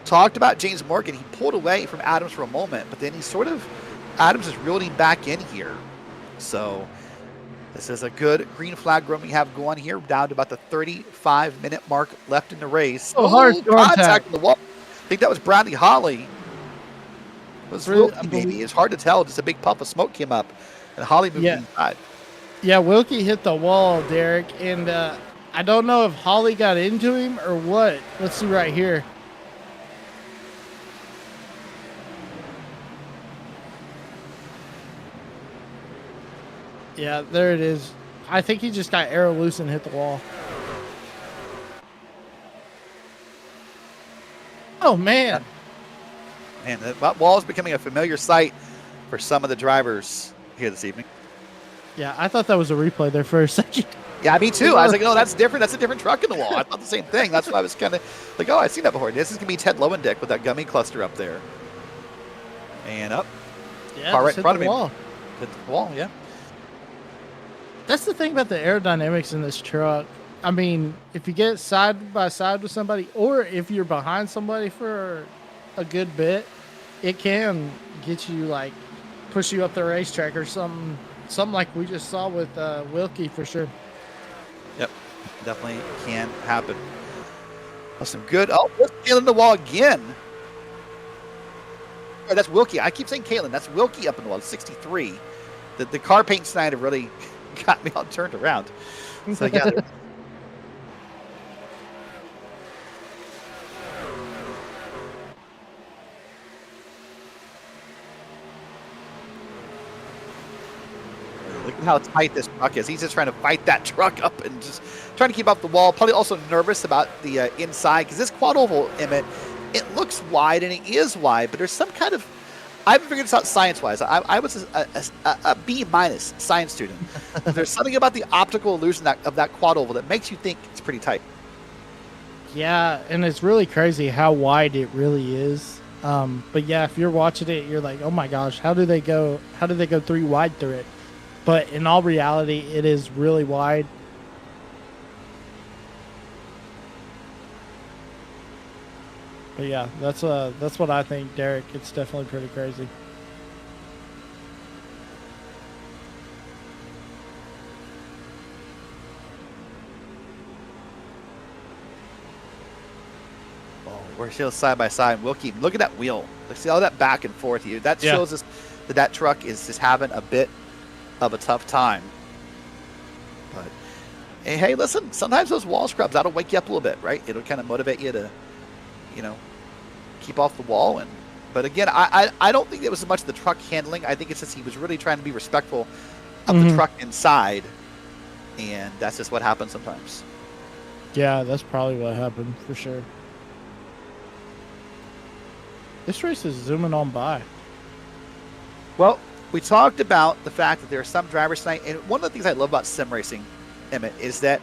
Talked about James Morgan. He pulled away from Adams for a moment, but then Adams is reeling back in here. So this is a good green flag run we have going here, down to about the 35-minute mark left in the race. Hard contact on the wall. I think that was Bradley Holly. It was Wilkie, maybe. It's hard to tell. Just a big puff of smoke came up, and Holly moved inside. Yeah, Wilkie hit the wall, Derrick, and I don't know if Holly got into him or what. Let's see right here. Yeah, there it is. I think he just got arrow loose and hit the wall. Oh, man. And that wall is becoming a familiar sight for some of the drivers here this evening. Yeah, I thought that was a replay there for a second. Yeah, me too. I was like, no, that's different. That's a different truck in the wall. I thought the same thing. That's why I was kind of like, oh, I've seen that before. This is going to be Ted Lowendick with that gummy cluster up there. And up. Yeah, Car right in hit front of the me. wall. Hit the wall, yeah. That's the thing about the aerodynamics in this truck. I mean, if you get side by side with somebody, or if you're behind somebody for a good bit, it can get you, like, push you up the racetrack or something like we just saw with Wilkie for sure. Yep, definitely can happen. That's some good. Oh, let's Kalen the wall again. Oh, that's Wilkie. I keep saying Kalen. That's Wilkie up in the wall. 63. The car paint tonight have really got me all turned around. So yeah. Look at how tight this truck is. He's just trying to fight that truck up and just trying to keep up the wall. Probably also nervous about the inside because this quad oval, Emmett, it looks wide and it is wide, but there's some kind of, I haven't figured this out science-wise. I was a B- science student. There's something about the optical illusion of that quad oval that makes you think it's pretty tight. Yeah, and it's really crazy how wide it really is. But yeah, if you're watching it, you're like, oh my gosh, how do they go 3 wide through it? But in all reality, it is really wide. But yeah, that's what I think, Derrick. It's definitely pretty crazy. Oh, we're still side by side. We'll keep look at that wheel. Let's see all that back and forth here. That shows us that truck is just having a bit of a tough time. But hey, listen, sometimes those wall scrubs, that'll wake you up a little bit, right? It'll kind of motivate you to, keep off the wall. But again, I don't think it was so much the truck handling. I think it's just he was really trying to be respectful of the truck inside, and that's just what happens sometimes. Yeah, that's probably what happened for sure. This race is zooming on by. Well, we talked about the fact that there are some drivers tonight, and one of the things I love about sim racing, Emmett, is that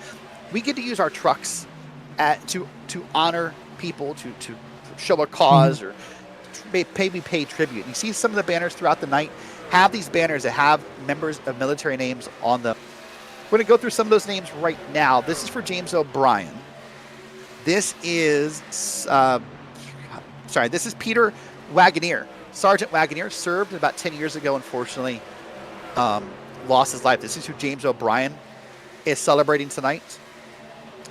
we get to use our trucks to honor people, to show a cause, or pay tribute. You see some of the banners throughout the night have these banners that have members of military names on them. We're going to go through some of those names right now. This is for James O'Brien. This is, this is Peter Wagoneer. Sergeant Wagoneer served about 10 years ago, unfortunately, lost his life. This is who James O'Brien is celebrating tonight.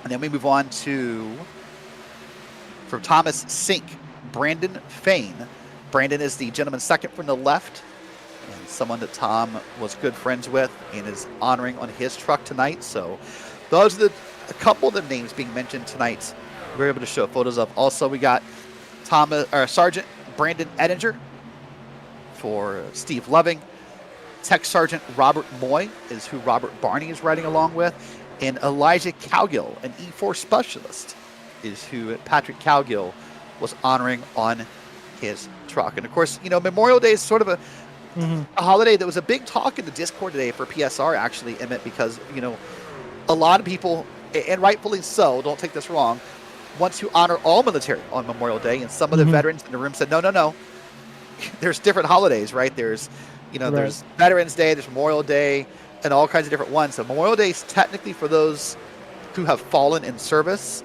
And then we move on from Thomas Sink, Brandon Fain. Brandon is the gentleman second from the left, and someone that Tom was good friends with and is honoring on his truck tonight. So those are a couple of the names being mentioned tonight. We're able to show photos of. Also, we got Sergeant Brandon Ettinger for Steve Loving. Tech Sergeant Robert Moy is who Robert Barney is riding along with. And Elijah Cowgill, an E4 specialist, is who Patrick Cowgill was honoring on his truck. And of course, Memorial Day is sort of a holiday that was a big talk in the Discord today for PSR, actually, Emmett, because, a lot of people, and rightfully so, don't take this wrong, want to honor all military on Memorial Day. And some of the veterans in the room said, no. There's different holidays, right? There's, there's Veterans Day, there's Memorial Day, and all kinds of different ones. So Memorial Day is technically for those who have fallen in service,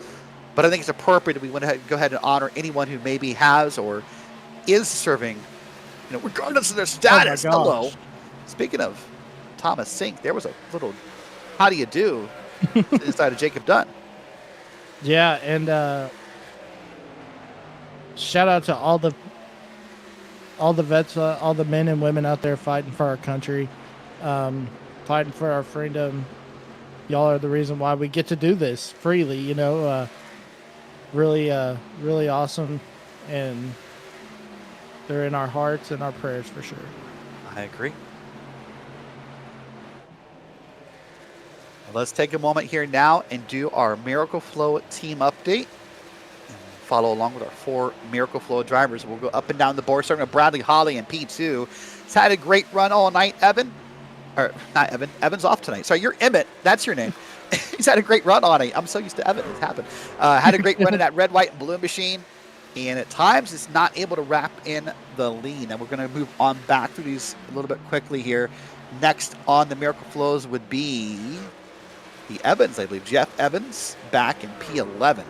but I think it's appropriate that we want to go ahead and honor anyone who maybe has or is serving, regardless of their status. Oh Hello. Speaking of Thomas Sink, there was a little how do you do inside of Jacob Dunn. Yeah, and shout out to all the vets, all the men and women out there fighting for our country, fighting for our freedom. Y'all are the reason why we get to do this freely, really awesome, and they're in our hearts and our prayers for sure. I agree. Let's take a moment here now and do our Miracle Flow team update. And follow along with our 4 Miracle Flow drivers. We'll go up and down the board, starting with Bradley Holly in P2. He's had a great run all night, Evan. Or not Evan. Evan's off tonight. Sorry, you're Emmett. That's your name. He's had a great run on it. I'm so used to Evan. It's happened. Had a great run in that red, white, and blue machine. And at times, it's not able to wrap in the lean. And we're going to move on back through these a little bit quickly here. Next on the Miracle Flows would be the Evans, I believe. Jeff Evans back in P11.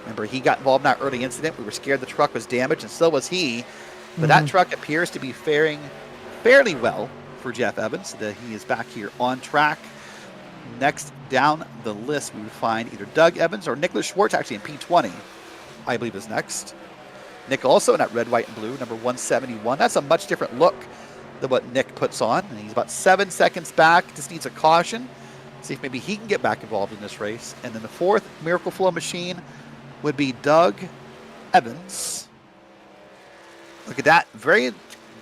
Remember, he got involved in that early incident. We were scared the truck was damaged, and so was he. But that truck appears to be faring fairly well for Jeff Evans. That he is back here on track. Next down the list, we would find either Doug Evans or Nicholas Schwartz, actually in P20, I believe is next. Nick also in that red, white, and blue, number 171. That's a much different look than what Nick puts on. And he's about 7 seconds back. Just needs a caution. See if maybe he can get back involved in this race. And then the 4th Miracle Flow machine would be Doug Evans. Look at that. Very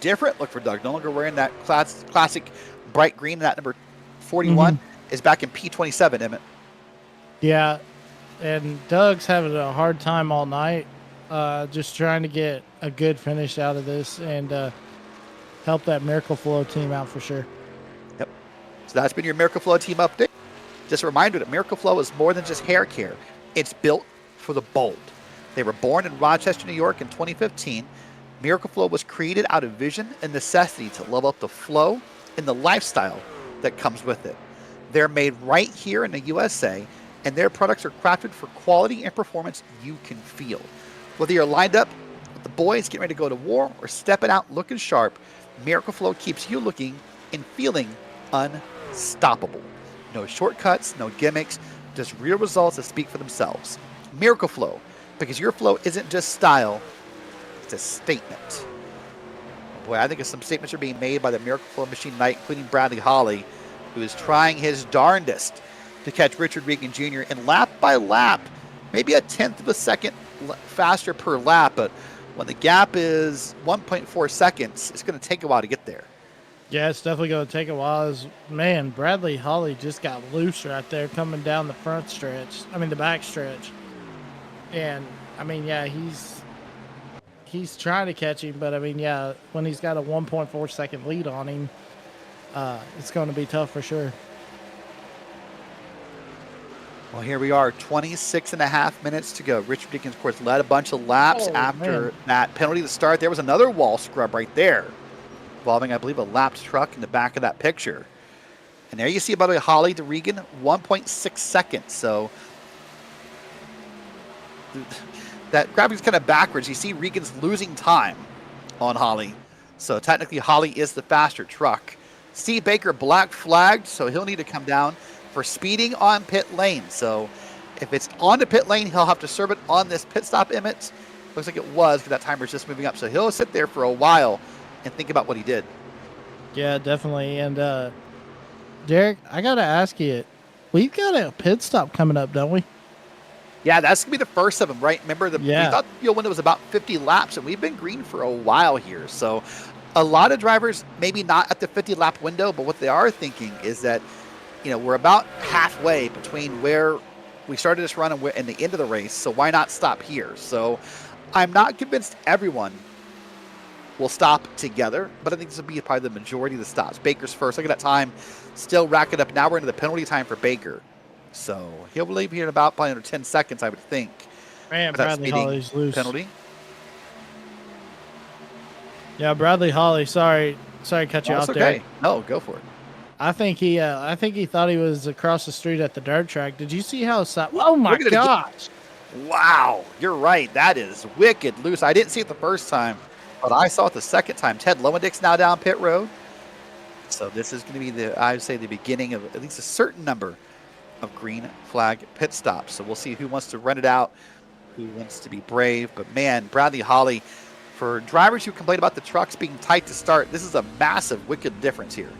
different look for Doug. No longer wearing that classic bright green. That number 41 is back in P27, Emmett. Yeah, and Doug's having a hard time all night, just trying to get a good finish out of this and help that Miracle Flow team out for sure. Yep. So that's been your Miracle Flow team update. Just a reminder that Miracle Flow is more than just hair care. It's built for the bold. They were born in Rochester, New York in 2015. Miracle Flow was created out of vision and necessity to level up the flow and the lifestyle that comes with it. They're made right here in the USA, and their products are crafted for quality and performance you can feel. Whether you're lined up with the boys getting ready to go to war or stepping out looking sharp, Miracle Flow keeps you looking and feeling unstoppable. No shortcuts, no gimmicks, just real results that speak for themselves. Miracle Flow, because your flow isn't just style, it's a statement. Boy, I think some statements are being made by the Miracle Flow machine tonight, including Bradley Holly, who is trying his darndest to catch Richard Regan Jr. And lap by lap, maybe a 1/10 of a second faster per lap, but when the gap is 1.4 seconds, it's going to take a while to get there. Yeah, it's definitely going to take a while. Man, Bradley Holly just got loose right there coming down the the back stretch. And, yeah, he's trying to catch him, but, when he's got a 1.4 second lead on him, it's going to be tough for sure. Well, here we are, 26.5 minutes to go. Richard Dickens, of course, led a bunch of laps after that penalty to start. There was another wall scrub right there, involving, I believe, a lapped truck in the back of that picture. And there you see about Holly to Regan, 1.6 seconds. So that graphic's kind of backwards. You see Regan's losing time on Holly. So technically, Holly is the faster truck. Steve Baker black flagged, so he'll need to come down for speeding on pit lane. So if it's on the pit lane, he'll have to serve it on this pit stop, Emmett. Looks like it was, because that timer's just moving up. So he'll sit there for a while and think about what he did. Yeah, definitely. And Derrick, I got to ask you, we've got a pit stop coming up, don't we? Yeah, that's going to be the first of them, right? Remember, we thought the field window was about 50 laps, and we've been green for a while here. So a lot of drivers, maybe not at the 50-lap window, but what they are thinking is that, we're about halfway between where we started this run and the end of the race, so why not stop here? So I'm not convinced everyone will stop together, but I think this will be probably the majority of the stops. Baker's first. Look at that time, still racking up. Now we're into the penalty time for Baker. So he'll leave here in about probably under 10 seconds, I would think. Man, Bradley Holly's loose. Penalty. Yeah, Bradley Holly. Sorry to cut you off there. No, go for it. I think he thought he was across the street at the dirt track. Did you see how? Oh my gosh! Wow, you're right. That is wicked loose. I didn't see it the first time, but I saw it the second time. Ted Lowendick's now down pit road. So this is going to be I would say the beginning of at least a certain number of green flag pit stops. So we'll see who wants to run it out, who wants to be brave. But man, Bradley Holly, for drivers who complain about the trucks being tight to start, this is a massive, wicked difference here.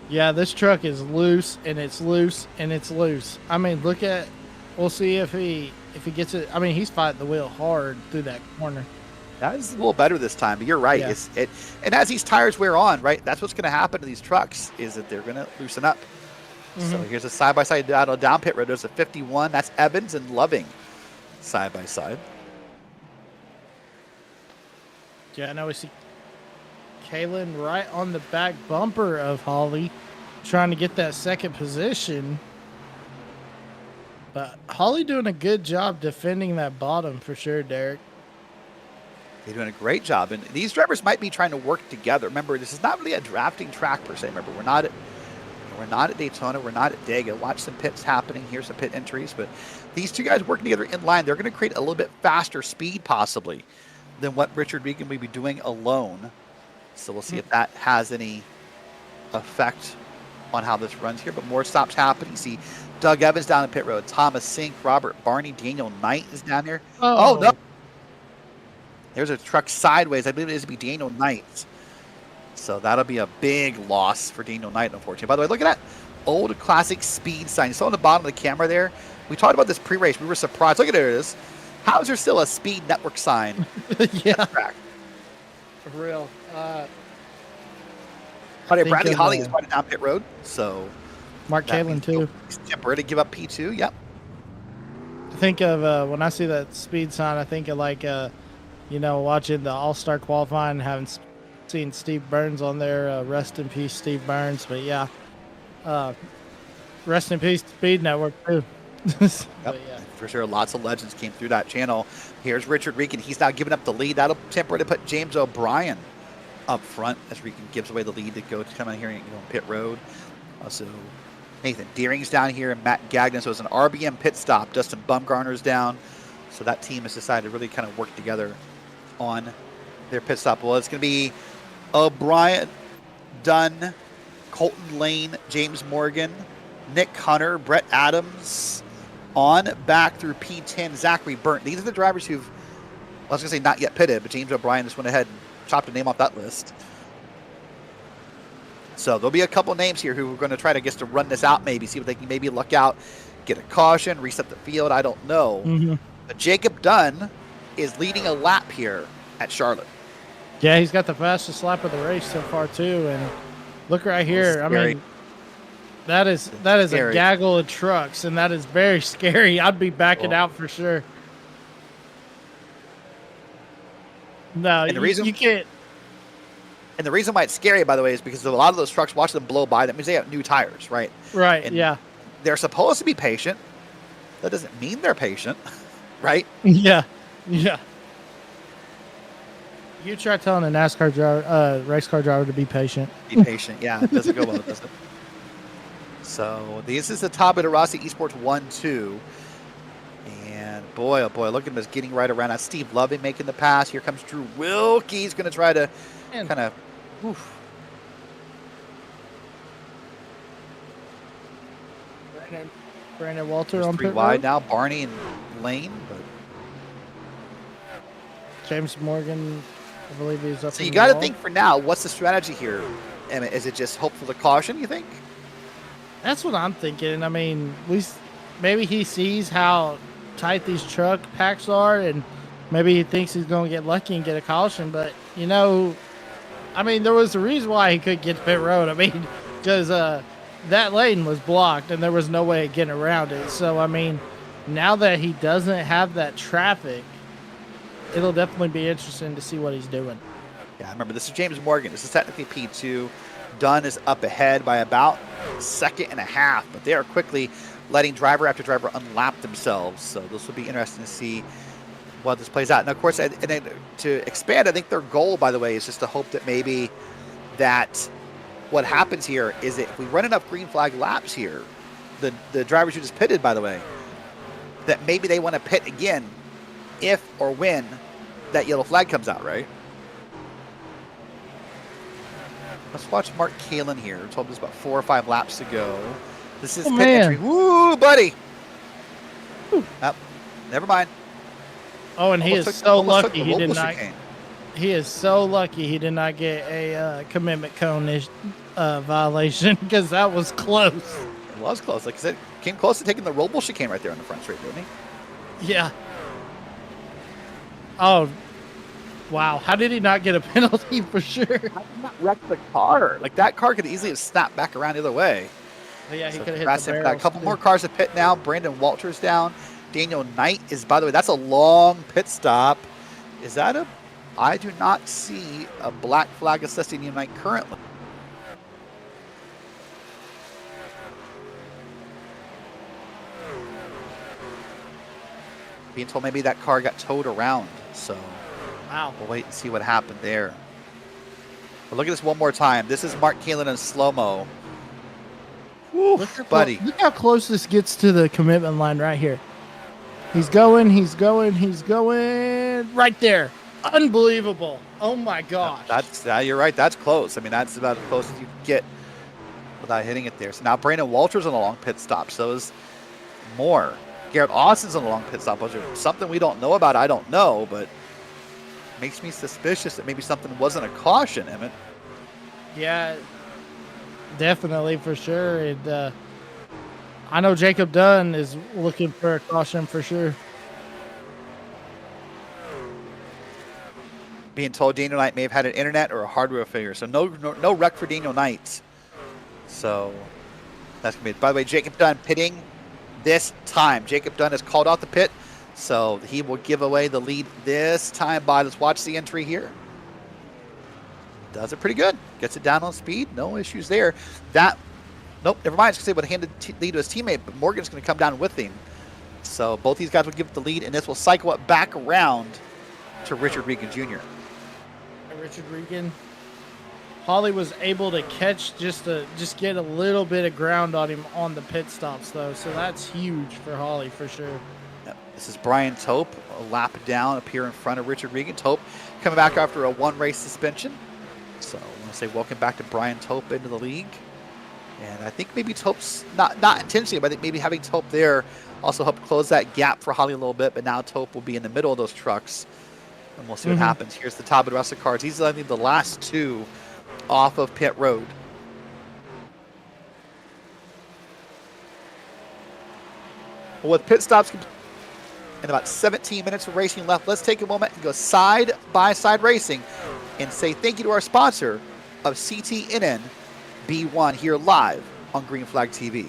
Yeah, this truck is loose, and it's loose, and it's loose. We'll see if he gets it. He's fighting the wheel hard through that corner. That is a little better this time, but you're right. Yeah. And as these tires wear on, right, that's what's going to happen to these trucks, is that they're going to loosen up. So here's a side-by-side down pit road. There's a 51. That's Evans and Loving side-by-side. Yeah, now we see Kalen right on the back bumper of Holly, trying to get that second position. But Holly doing a good job defending that bottom for sure, Derek. They're doing a great job. And these drivers might be trying to work together. Remember, this is not really a drafting track per se. Remember, we're not at Daytona. We're not at Dega. Watch some pits happening. Here's some pit entries. But these two guys working together in line, they're going to create a little bit faster speed possibly than what Richard Regan may be doing alone. So we'll see if that has any effect on how this runs here. But more stops happening. You see Doug Evans down in pit road. Thomas Sink, Robert Barney, Daniel Knight is down here. Oh no. There's a truck sideways. I believe it is to be Daniel Knight. So that'll be a big loss for Daniel Knight, unfortunately. By the way, look at that old classic speed sign. You saw on the bottom of the camera there. We talked about this pre-race. We were surprised. Look at there it is. How is there still a speed network sign? Yeah. For real. Bradley Holly is running down pit road. So Mark Kalen too. He's temporary to give up P2. Yep. I think of when I see that speed sign, I think of like watching the All-Star qualifying, having seen Steve Burns on there. Rest in peace, Steve Burns. But yeah, rest in peace, Speed Network too. Yep. But, yeah. For sure, lots of legends came through that channel. Here's Richard Regan. He's now giving up the lead. That'll temporarily put James O'Brien up front as Regan gives away the lead to go to come in here and pit road. Also, Nathan Deering's down here and Matt Gagnon. So it's an RBM pit stop. Dustin Bumgarner's down. So that team has decided to really kind of work together on their pit stop. Well, it's going to be O'Brien, Dunn, Colton Lane, James Morgan, Nick Hunter, Brett Adams, on back through P10, Zachary Burnt. These are the drivers who've, I was going to say not yet pitted, but James O'Brien just went ahead and chopped a name off that list. So there'll be a couple names here who are going to try to run this out, maybe see if they can maybe luck out, get a caution, reset the field. I don't know. But Jacob Dunn is leading a lap here at Charlotte. Yeah, he's got the fastest lap of the race so far too. And look right here. I mean, that is a gaggle of trucks, and that is very scary. I'd be backing out for sure. No, you can't. And the reason why it's scary, by the way, is because a lot of those trucks, watch them blow by. That means they have new tires, right? Right, and yeah. They're supposed to be patient. That doesn't mean they're patient, right? Yeah, yeah. You try telling a NASCAR driver, race car driver to be patient. Be patient, yeah. It doesn't go well, does it? So this is the top of the Rossi Esports 1-2. And boy, oh boy, look at him just getting right around. That's Steve Loving making the pass. Here comes Drew Wilkie. He's going to try to kind of, Brandon Walter There's on three pit wide road. now, Barney and Lane. But James Morgan, I believe he's up. so you got to think for now, what's the strategy here? I mean, is it just hope for the caution, you think? That's what I'm thinking. I mean, maybe he sees how tight these truck packs are, and maybe he thinks he's going to get lucky and get a caution. But, I mean, there was a reason why he couldn't get to pit road. I mean, because that lane was blocked, and there was no way of getting around it. So, I mean, now that he doesn't have that traffic, it'll definitely be interesting to see what he's doing. Yeah, remember, this is James Morgan. This is technically P2. Dunn is up ahead by about a second and a half, but they are quickly letting driver after driver unlap themselves. So this will be interesting to see what this plays out. And of course, and then to expand, I think their goal, by the way, is just to hope that maybe that what happens here is that if we run enough green flag laps here, the drivers who just pitted, by the way, that maybe they want to pit again if or when that yellow flag comes out, right? Let's watch Mark Kalen here. We're told there's about 4 or 5 laps to go. This is pit entry. Woo, buddy. Never mind. Oh, and he is so lucky he did not. He is so lucky he did not get a commitment cone violation, because that was close. It was close. Like I said, came close to taking the rollable chicane right there on the front straight, didn't he? Yeah. Oh, wow. How did he not get a penalty for sure? How did he not wreck the car? Like, that car could easily have snapped back around the other way. But yeah, he So could have hit congrats the to him for barrels. that. A couple too. more cars to pit now. Brandon Walters down. Daniel Knight is, by the way, that's a long pit stop. Is that a? I do not see a black flag assisting Daniel Knight currently. Being told maybe that car got towed around. So Wow. we'll wait and see what happened there. But look at this one more time. This is Mark Kalin in slow-mo. Buddy. Look how close this gets to the commitment line right here. He's going right there. Unbelievable. Oh my gosh. You're right. That's close. I mean, that's about as close as you can get without hitting it there. So now Brandon Walters on a long pit stop. So is more. Garrett Austin's on a long pit stop. Which is something we don't know about. I don't know, but makes me suspicious that maybe something wasn't a caution, Emmett. Yeah, definitely for sure. And I know Jacob Dunn is looking for a caution for sure. Being told Daniel Knight may have had an internet or a hardware failure. So no wreck for Daniel Knight. So that's going to be, by the way, Jacob Dunn pitting this time. Jacob Dunn has called out the pit. So he will give away the lead this time by, let's watch the entry here. Does it pretty good. Gets it down on speed. No issues there. Nope, never mind. I was going to say would hand the lead to his teammate, but Morgan's going to come down with him. So both these guys will give it the lead, and this will cycle it back around to Richard Regan Jr. Richard Regan. Holly was able to catch just get a little bit of ground on him on the pit stops, though. So that's huge for Holly for sure. Yep. This is Brian Tope, a lap down up here in front of Richard Regan. Tope coming back after a one-race suspension. So I want to say welcome back to Brian Tope into the league. And I think maybe Tope's, not intentionally, but I think maybe having Tope there also helped close that gap for Holly a little bit. But now Tope will be in the middle of those trucks. And we'll see what happens. Here's the top of the rest of the cars. He's, I think, the last two off of pit road. Well, with pit stops and about 17 minutes of racing left, let's take a moment and go side-by-side racing and say thank you to our sponsor of CTNN B1 here live on Green Flag TV.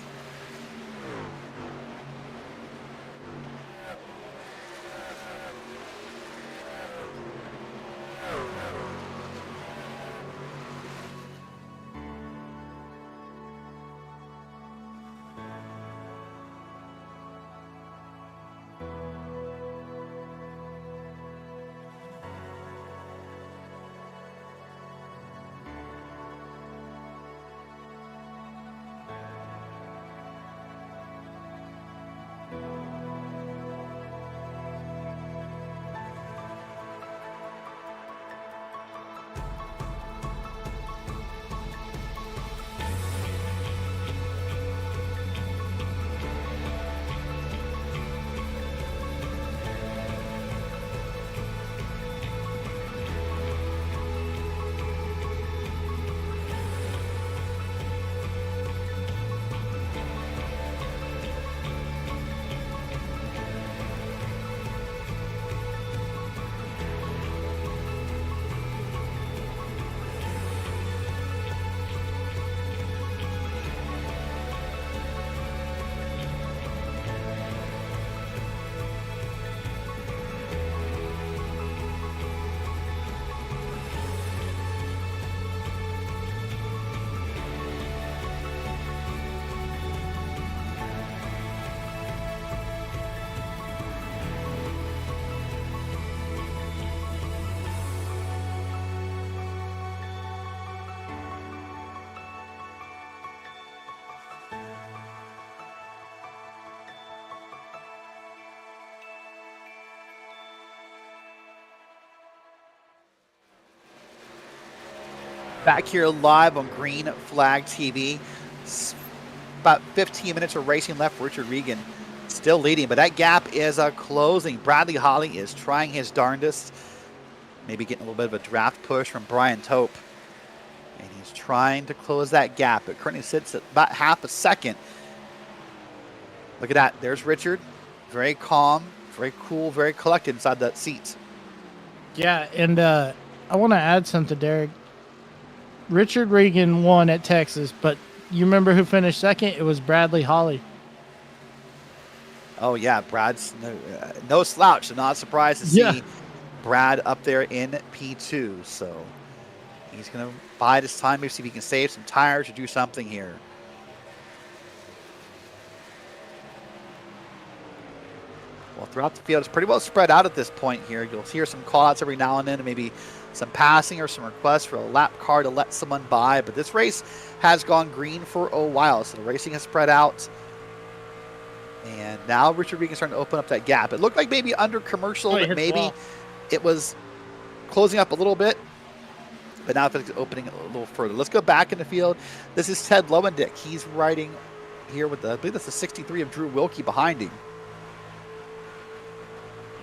Back here live on Green Flag TV. About 15 minutes of racing left for Richard Regan. Still leading, but that gap is closing. Bradley Holly is trying his darndest. Maybe getting a little bit of a draft push from Brian Tope. And he's trying to close that gap. It currently sits at about half a second. Look at that. There's Richard. Very calm, very cool, very collected inside that seat. Yeah, and I want to add something, Derek. Richard Regan won at Texas, but you remember who finished second? It was Bradley Holly. Oh yeah, Brad's no slouch. So not surprised to Yeah. see Brad up there in P2. So he's going to bide his time, maybe see if he can save some tires or do something here. Well, throughout the field, it's pretty well spread out at this point here. You'll hear some call-outs every now and then, and maybe some passing or some requests for a lap car to let someone by. But this race has gone green for a while, so the racing has spread out. And now Richard Regan's starting to open up that gap. It looked like maybe under commercial, that maybe it was closing up a little bit. But now it's opening a little further. Let's go back in the field. This is Ted Lowendick. He's riding here with I believe that's the 63 of Drew Wilkie behind him.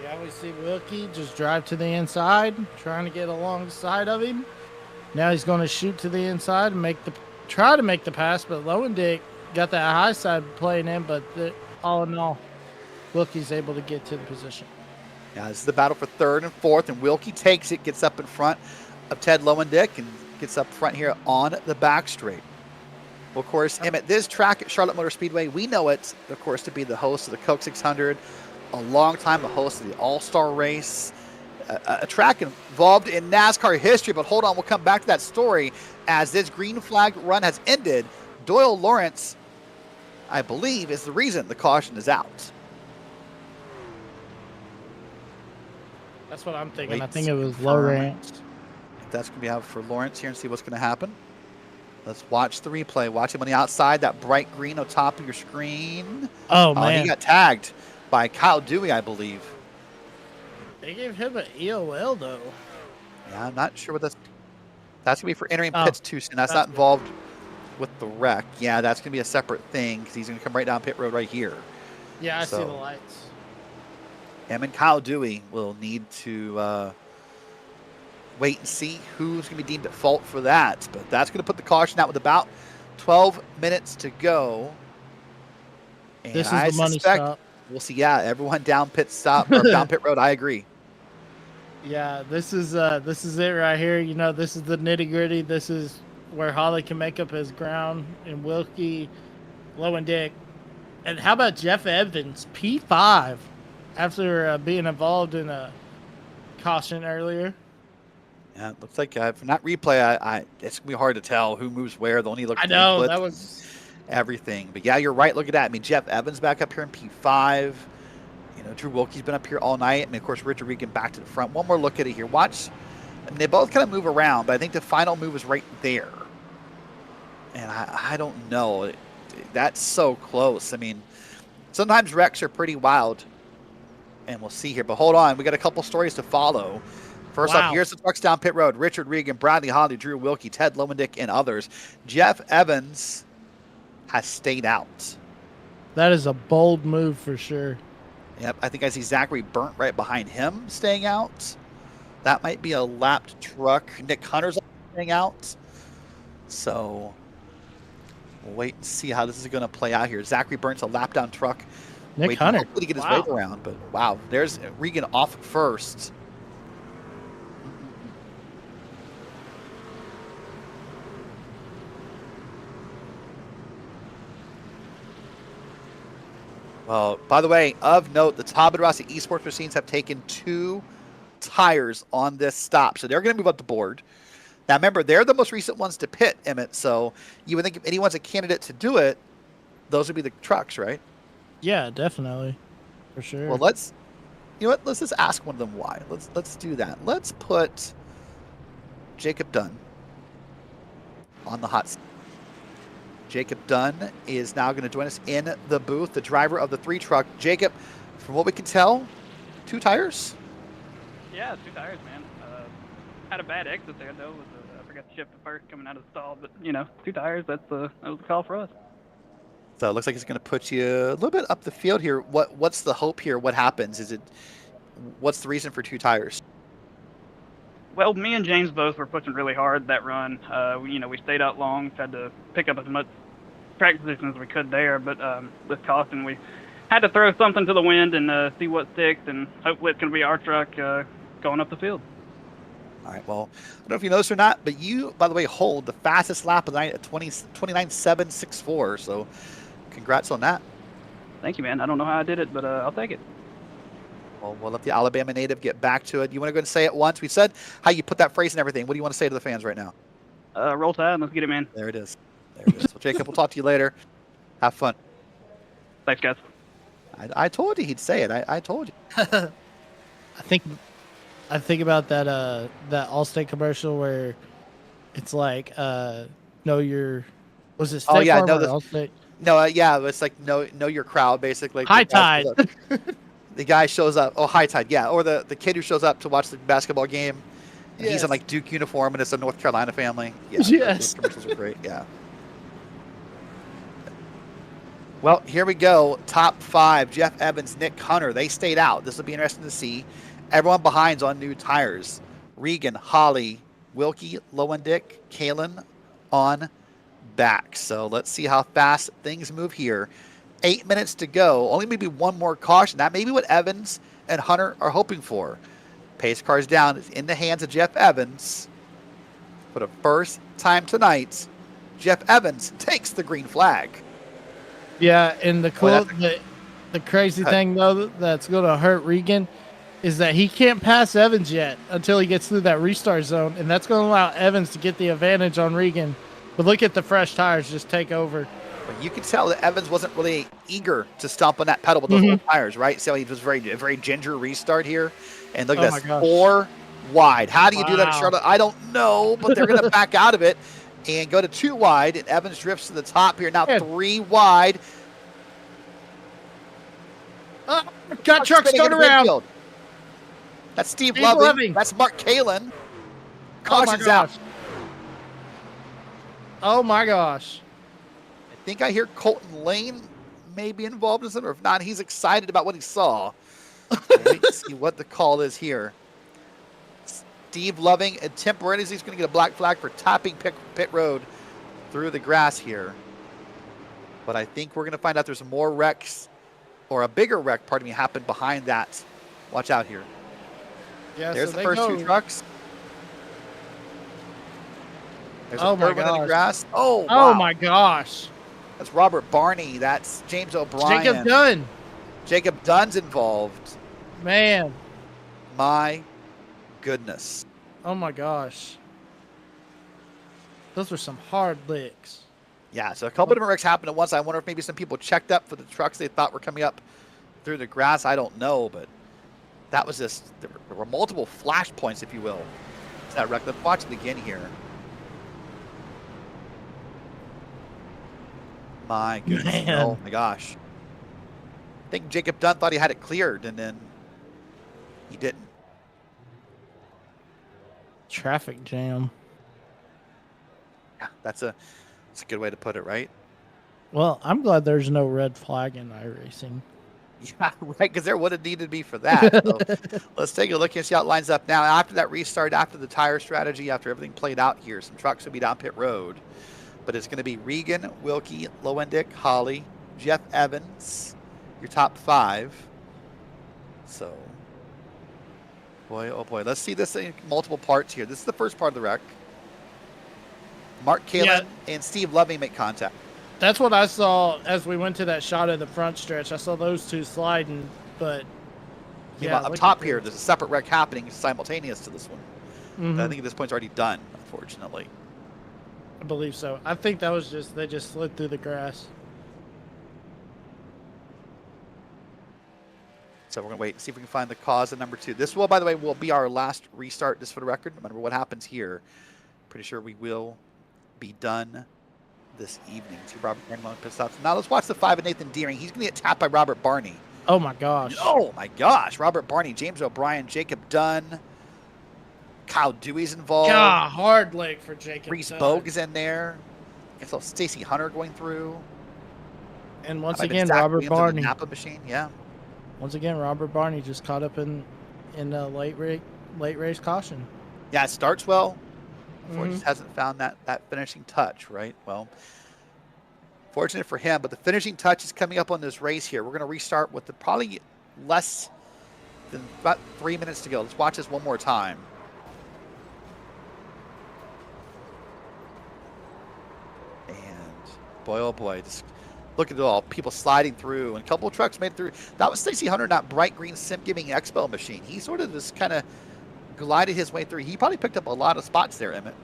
Yeah, we see Wilkie just drive to the inside, trying to get alongside of him. Now he's going to shoot to the inside and try to make the pass, but Lowendick got that high side playing in, but all in all, Wilkie's able to get to the position. Yeah, this is the battle for third and fourth, and Wilkie takes it, gets up in front of Ted Lowendick, and gets up front here on the back straight. Well, of course, Emmett, this track at Charlotte Motor Speedway, we know it, of course, to be the host of the Coke 600, a long time a host of the All-Star Race, a track involved in NASCAR history. But hold on, we'll come back to that story as this green flag run has ended. Doyle Lawrence, I believe, is the reason the caution is out. That's what I'm thinking. I think it was Lawrence. That's going to be out for Lawrence here and see what's going to happen. Let's watch the replay. Watch him on the outside, that bright green on top of your screen. Oh, man. He got tagged by Kyle Dewey, I believe. They gave him an EOL, though. Yeah, I'm not sure what that's going to be for entering pits too soon. That's not involved with the wreck. Yeah, that's going to be a separate thing because he's going to come right down pit road right here. Yeah, I see the lights. Him and Kyle Dewey will need to wait and see who's going to be deemed at fault for that. But that's going to put the caution out with about 12 minutes to go. And this is the money stop. We'll see. Yeah, everyone down pit stop or down pit road. I agree. Yeah, this is it right here. You know, this is the nitty gritty. This is where Holly can make up his ground, and Wilkie, Lowendick, and how about Jeff Evans, P5, after being involved in a caution earlier. Yeah, it looks like from that replay, it's gonna be hard to tell who moves where. The only look. I know that was everything, but yeah, you're right. Look at that. I mean, Jeff Evans back up here in P5. You know, Drew Wilkie's been up here all night. I mean, of course, Richard Regan back to the front. One more look at it here. Watch. I mean, they both kind of move around, but I think the final move is right there. And I don't know. That's so close. I mean, sometimes wrecks are pretty wild, and we'll see here. But hold on, we got a couple stories to follow. First off, here's the trucks down pit road. Richard Regan, Bradley Holly, Drew Wilkie, Ted Lowendick, and others. Jeff Evans has stayed out. That is a bold move for sure. Yep, I think I see Zachary Burnt right behind him staying out. That might be a lapped truck. Nick Hunter's staying out. So we'll wait and see how this is going to play out here. Zachary Burnt's a lap down truck. Nick Hunter. To get his weight around, but wow, there's Regan off first. Well, by the way, of note, the Tobin Rossi Esports machines have taken 2 tires on this stop, so they're going to move up the board. Now, remember, they're the most recent ones to pit, Emmett, so you would think if anyone's a candidate to do it, those would be the trucks, right? Yeah, definitely. For sure. Well, let's just ask one of them why. Let's do that. Let's put Jacob Dunn on the hot seat. Jacob Dunn is now going to join us in the booth, the driver of the 3 truck. Jacob, from what we can tell, 2 tires? Yeah, 2 tires, man. Had a bad exit there, though. I forgot to shift the first coming out of the stall, but, 2 tires, that was the call for us. So it looks like it's going to put you a little bit up the field here. What's the hope here? What happens? What's the reason for 2 tires? Well, me and James both were pushing really hard that run. We stayed out long, tried to pick up as much track position as we could there, but with caution, we had to throw something to the wind and see what sticks, and hopefully it's going to be our truck going up the field. All right, well, I don't know if you noticed or not, but you, by the way, hold the fastest lap of the night at 29.764. So congrats on that. Thank you, man. I don't know how I did it, but I'll take it. Well, we'll let the Alabama native get back to it. You want to go and say it once? We said how you put that phrase and everything. What do you want to say to the fans right now? Roll Tide, let's get it, man. There it is. There it is. Well, Jacob, we'll talk to you later. Have fun. Thanks, guys. I told you he'd say it. I told you. I think about that Allstate commercial where it's like know your was it State Farm or Allstate? No, yeah, it's like know your crowd basically. High Tide. The guy shows up. Oh, High Tide, yeah. Or the kid who shows up to watch the basketball game. And he's in like Duke uniform and it's a North Carolina family. Yeah, yes. Those commercials are great. Yeah. Well, here we go. Top 5. Jeff Evans, Nick Hunter. They stayed out. This will be interesting to see. Everyone behind's on new tires. Regan, Holly, Wilkie, Lowendick, Kalen on back. So let's see how fast things move here. 8 minutes to go. Only maybe one more caution. That may be what Evans and Hunter are hoping for. Pace car's down. It's in the hands of Jeff Evans. For the first time tonight, Jeff Evans takes the green flag. Yeah, and the crazy thing though that's going to hurt Regan is that he can't pass Evans yet until he gets through that restart zone, and that's going to allow Evans to get the advantage on Regan. But look at the fresh tires just take over. But you can tell that Evans wasn't really eager to stomp on that pedal with those old tires, right? So he was very ginger restart here. And look at this, 4 wide. How do you do that in Charlotte? I don't know, but they're going to back out of it and go to 2 wide. And Evans drifts to the top here. Now 3 wide. Got trucks going around. That's Steve Loving. That's Mark Kalen. Caution's out. Oh my gosh. I think I hear Colton Lane may be involved in something, or if not, he's excited about what he saw. Let's see what the call is here. Steve Loving and temporarily he's going to get a black flag for topping pit road through the grass here. But I think we're going to find out there's more wrecks, or a bigger wreck, pardon me, happened behind that. Watch out here. Yeah, there's the first 2 trucks. There's a third one in the grass. Oh, wow. Oh my gosh. That's Robert Barney. That's James O'Brien. Jacob Dunn. Jacob Dunn's involved. Man. My goodness. Oh my gosh. Those were some hard licks. Yeah, so a couple different wrecks happened at once. I wonder if maybe some people checked up for the trucks they thought were coming up through the grass. I don't know, but that was just, there were multiple flash points, if you will, to that wreck. Let's watch it again here. My goodness. Man. Oh my gosh. I think Jacob Dunn thought he had it cleared, and then he didn't. Traffic jam. Yeah, that's a good way to put it, right? Well, I'm glad there's no red flag in iRacing. Yeah, right, because there would have needed to be for that. So let's take a look and see how it lines up now. After that restart, after the tire strategy, after everything played out here, some trucks will be down pit road. But it's going to be Regan, Wilkie, Lowendick, Holly, Jeff Evans, your top 5. So, boy, oh boy. Let's see this in multiple parts here. This is the first part of the wreck. Mark Kalen and Steve Loving make contact. That's what I saw as we went to that shot of the front stretch. I saw those 2 sliding, but yeah, up top here, there's a separate wreck happening simultaneous to this one. Mm-hmm. But I think at this point it's already done, unfortunately. I believe so. I think that was they just slid through the grass. So we're going to wait and see if we can find the cause of number 2. This will, by the way, will be our last restart, just for the record. No matter what happens here, pretty sure we will be done this evening. See Robert Barney on pit stops. Now let's watch the 5 of Nathan Deering. He's going to get tapped by Robert Barney. Oh my gosh. Oh my gosh. Robert Barney, James O'Brien, Jacob Dunn, Kyle Dewey's involved. God, hard leg for Jacob. Reese Bogue is in there. I saw Stacy Hunter going through. And once again, Robert Barney. Napa machine, yeah. Once again, Robert Barney just caught up in a late race caution. Yeah, it starts well. Unfortunately, just hasn't found that finishing touch, right? Well, fortunate for him, but the finishing touch is coming up on this race here. We're going to restart with probably less than about 3 minutes to go. Let's watch this one more time. boy, oh boy. Just look at it all. People sliding through, and a couple of trucks made it through. That was Stacey Hunter, that bright green SimGamingExpo machine. He sort of just kind of glided his way through. He probably picked up a lot of spots there, Emmett.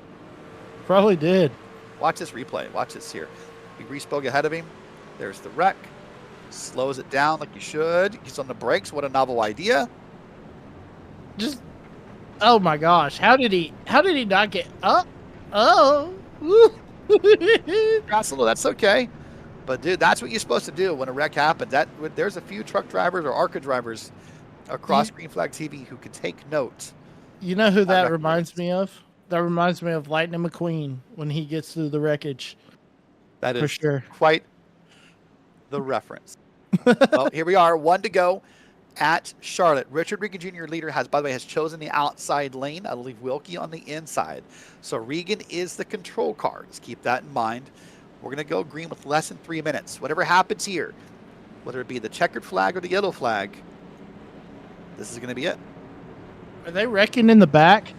Probably did. Watch this replay. Watch this here. Big respoke ahead of him. There's the wreck. Slows it down like you should. Gets on the brakes. What a novel idea. Just, oh my gosh. How did he not get up? Oh. Woo. That's okay. But dude, that's what you're supposed to do when a wreck happens. There's a few truck drivers or ARCA drivers across Green Flag TV who can take note. You know who that reminds me of? That reminds me of Lightning McQueen when he gets through the wreckage. That is for sure. Quite the reference. Well, here we are, 1 to go at Charlotte. Richard Regan Jr. leader by the way, has chosen the outside lane. I believe Wilkie on the inside. So Regan is the control car. Just keep that in mind. We're going to go green with less than 3 minutes. Whatever happens here, whether it be the checkered flag or the yellow flag, this is going to be it. Are they wrecking in the back?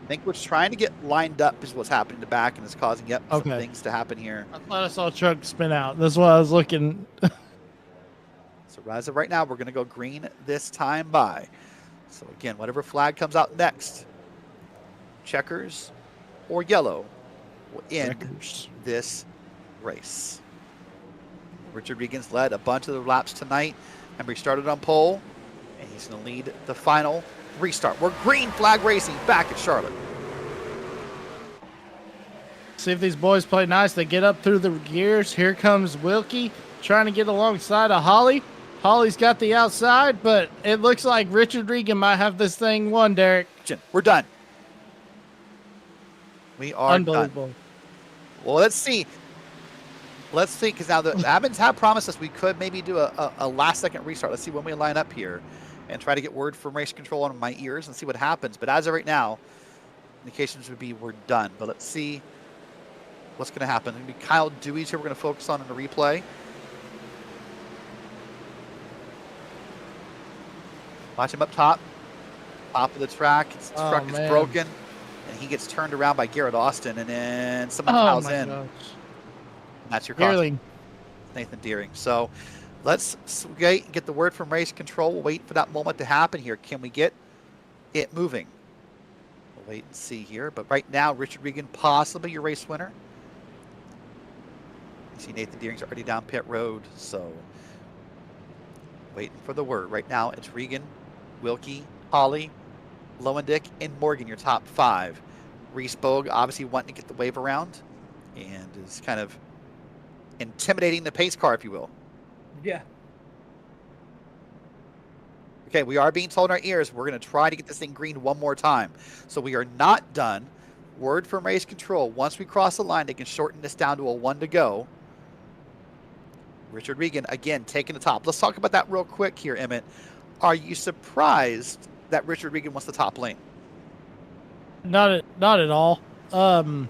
I think we're trying to get lined up is what's happening in the back, and it's causing some things to happen here. I thought I saw a truck spin out. That's why I was looking. So as of right now, we're going to go green this time by. So again, whatever flag comes out next, checkers or yellow, will end this race. Richard Regan's led a bunch of the laps tonight. Remember, he started on pole, and he's going to lead the final restart. We're green flag racing back at Charlotte. See if these boys play nice. They get up through the gears. Here comes Wilkie trying to get alongside of Holly. Holly's got the outside, but it looks like Richard Regan might have this thing won, Derrick. We're done. We are unbelievable. Done. Well, let's see. Let's see, because now the admins have promised us we could maybe do a last-second restart. Let's see when we line up here and try to get word from race control on my ears and see what happens. But as of right now, indications would be we're done. But let's see what's going to happen. It's going to be Kyle Dewey's here we're going to focus on in the replay. Watch him up top of the track. His truck is broken, and he gets turned around by Garrett Austin, and then someone piles in. Gosh. That's your caution. Nathan Deering. So let's get the word from race control. We'll wait for that moment to happen here. Can we get it moving? We'll wait and see here. But right now, Richard Regan, possibly your race winner. You see Nathan Deering's already down pit road. So waiting for the word. Right now, it's Regan, Wilkie, Holly, Lowendick, and Morgan, your top 5. Reese Bogue obviously wanting to get the wave around and is kind of intimidating the pace car, if you will. Yeah. Okay, we are being told in our ears we're going to try to get this thing green one more time. So we are not done. Word from race control. Once we cross the line, they can shorten this down to a 1 to go. Richard Regan, again, taking the top. Let's talk about that real quick here, Emmett. Are you surprised that Richard Regan wants the top lane? Not at all. That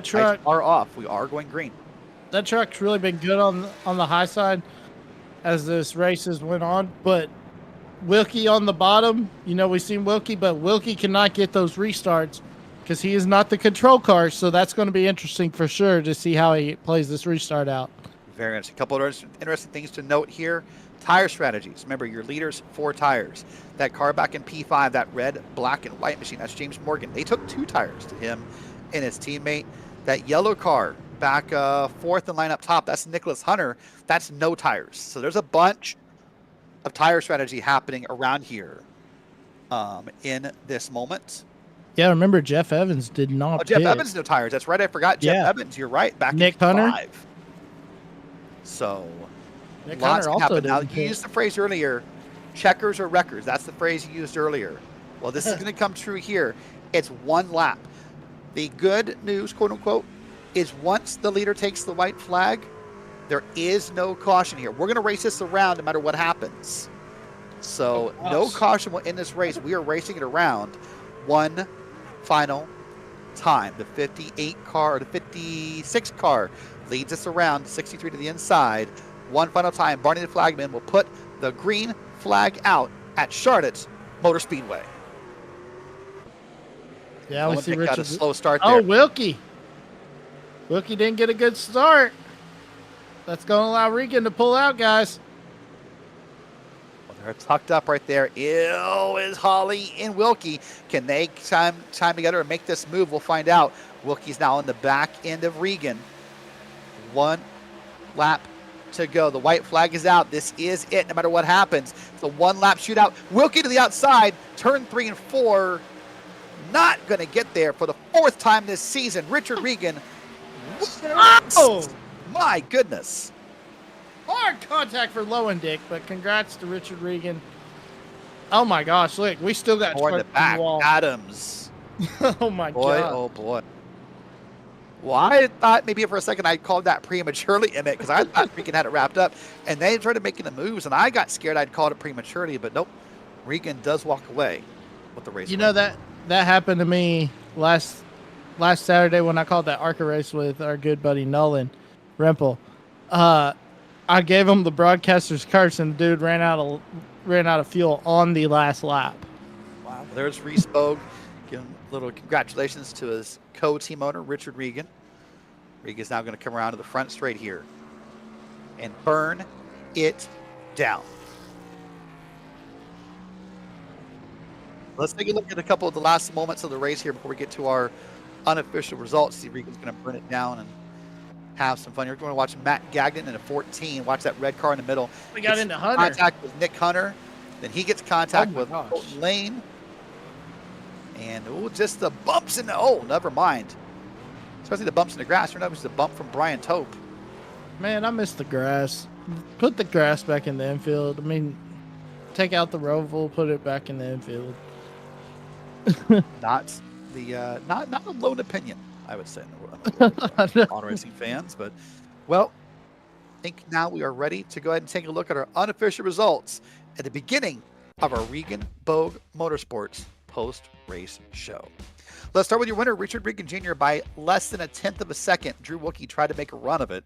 truck Lights are off. We are going green. That truck's really been good on the high side as this race has went on, but Wilkie on the bottom, we've seen Wilkie, but Wilkie cannot get those restarts because he is not the control car, so that's going to be interesting for sure to see how he plays this restart out. Very interesting. A couple of interesting things to note here. Tire strategies. Remember, your leader's 4 tires. That car back in P5, that red, black, and white machine, that's James Morgan. They took 2 tires to him and his teammate. That yellow car back 4th in line up top, that's Nicholas Hunter. That's no tires. So there's a bunch of tire strategy happening around here in this moment. Yeah, remember Jeff Evans did not Jeff pit. Evans no tires. That's right. I forgot Jeff Evans. You're right. Back Nick in Hunter. 5. So Nick lots Hunter happen. also Now, didn't you pit. used the phrase earlier, checkers or wreckers. That's the phrase you used earlier. Well, this is going to come true here. It's 1 lap. The good news, quote unquote, is once the leader takes the white flag, there is no caution here. We're going to race this around no matter what happens. So no caution will end this race. We are racing it around one final time. The 58 car, or the 56 car leads us around 63 to the inside. One final time. Barney the flagman will put the green flag out at Charlotte Motor Speedway. Yeah, we see Got a Richard. slow start there. Oh, Wilkie. Wilkie didn't get a good start. That's going to allow Regan to pull out, guys. Well, they're tucked up right there. Ew, is Holly and Wilkie. Can they time together and make this move? We'll find out. Wilkie's now on the back end of Regan. 1 lap to go. The white flag is out. This is it, no matter what happens. It's a 1-lap shootout. Wilkie to the outside. Turn 3 and 4. Not going to get there for the 4th time this season. Richard Regan. Oh! My goodness. Hard contact for Lowendick, but congrats to Richard Regan. Oh my gosh, look, we still got More in the back. wall. Adams. Oh my Boy, god. oh boy. Well, I thought maybe for a second I called that prematurely, Emmett, because I thought Regan had it wrapped up, and they started making the moves, and I got scared I'd called it prematurely, but nope. Regan does walk away with the race. You know, that happened to me last Saturday when I called that ARCA race with our good buddy Nolan Rempel. I gave him the broadcaster's curse, and the dude ran out of fuel on the last lap. Wow. There's Reese Bogue. Give him a little congratulations to his co-team owner, Richard Regan. Regan's now going to come around to the front straight here and burn it down. Let's take a look at a couple of the last moments of the race here before we get to our unofficial results. See if Regan's going to burn it down and have some fun. You're going to watch Matt Gagnon in a 14. Watch that red car in the middle. We got into Hunter. Contact with Nick Hunter. Then he gets contact with gosh. Colton Lane. And just the bumps in the, never mind. Especially the bumps in the grass. Remember, it was the bump from Brian Tope. Man, I miss the grass. Put the grass back in the infield. I mean, take out the roval, put it back in the infield. Not a lone opinion, I would say, on racing fans. But, well, I think now we are ready to go ahead and take a look at our unofficial results at the beginning of our Regan Bogue Motorsports post-race show. Let's start with your winner, Richard Regan Jr. by less than 1/10 of a second. Drew Wilkie tried to make a run of it.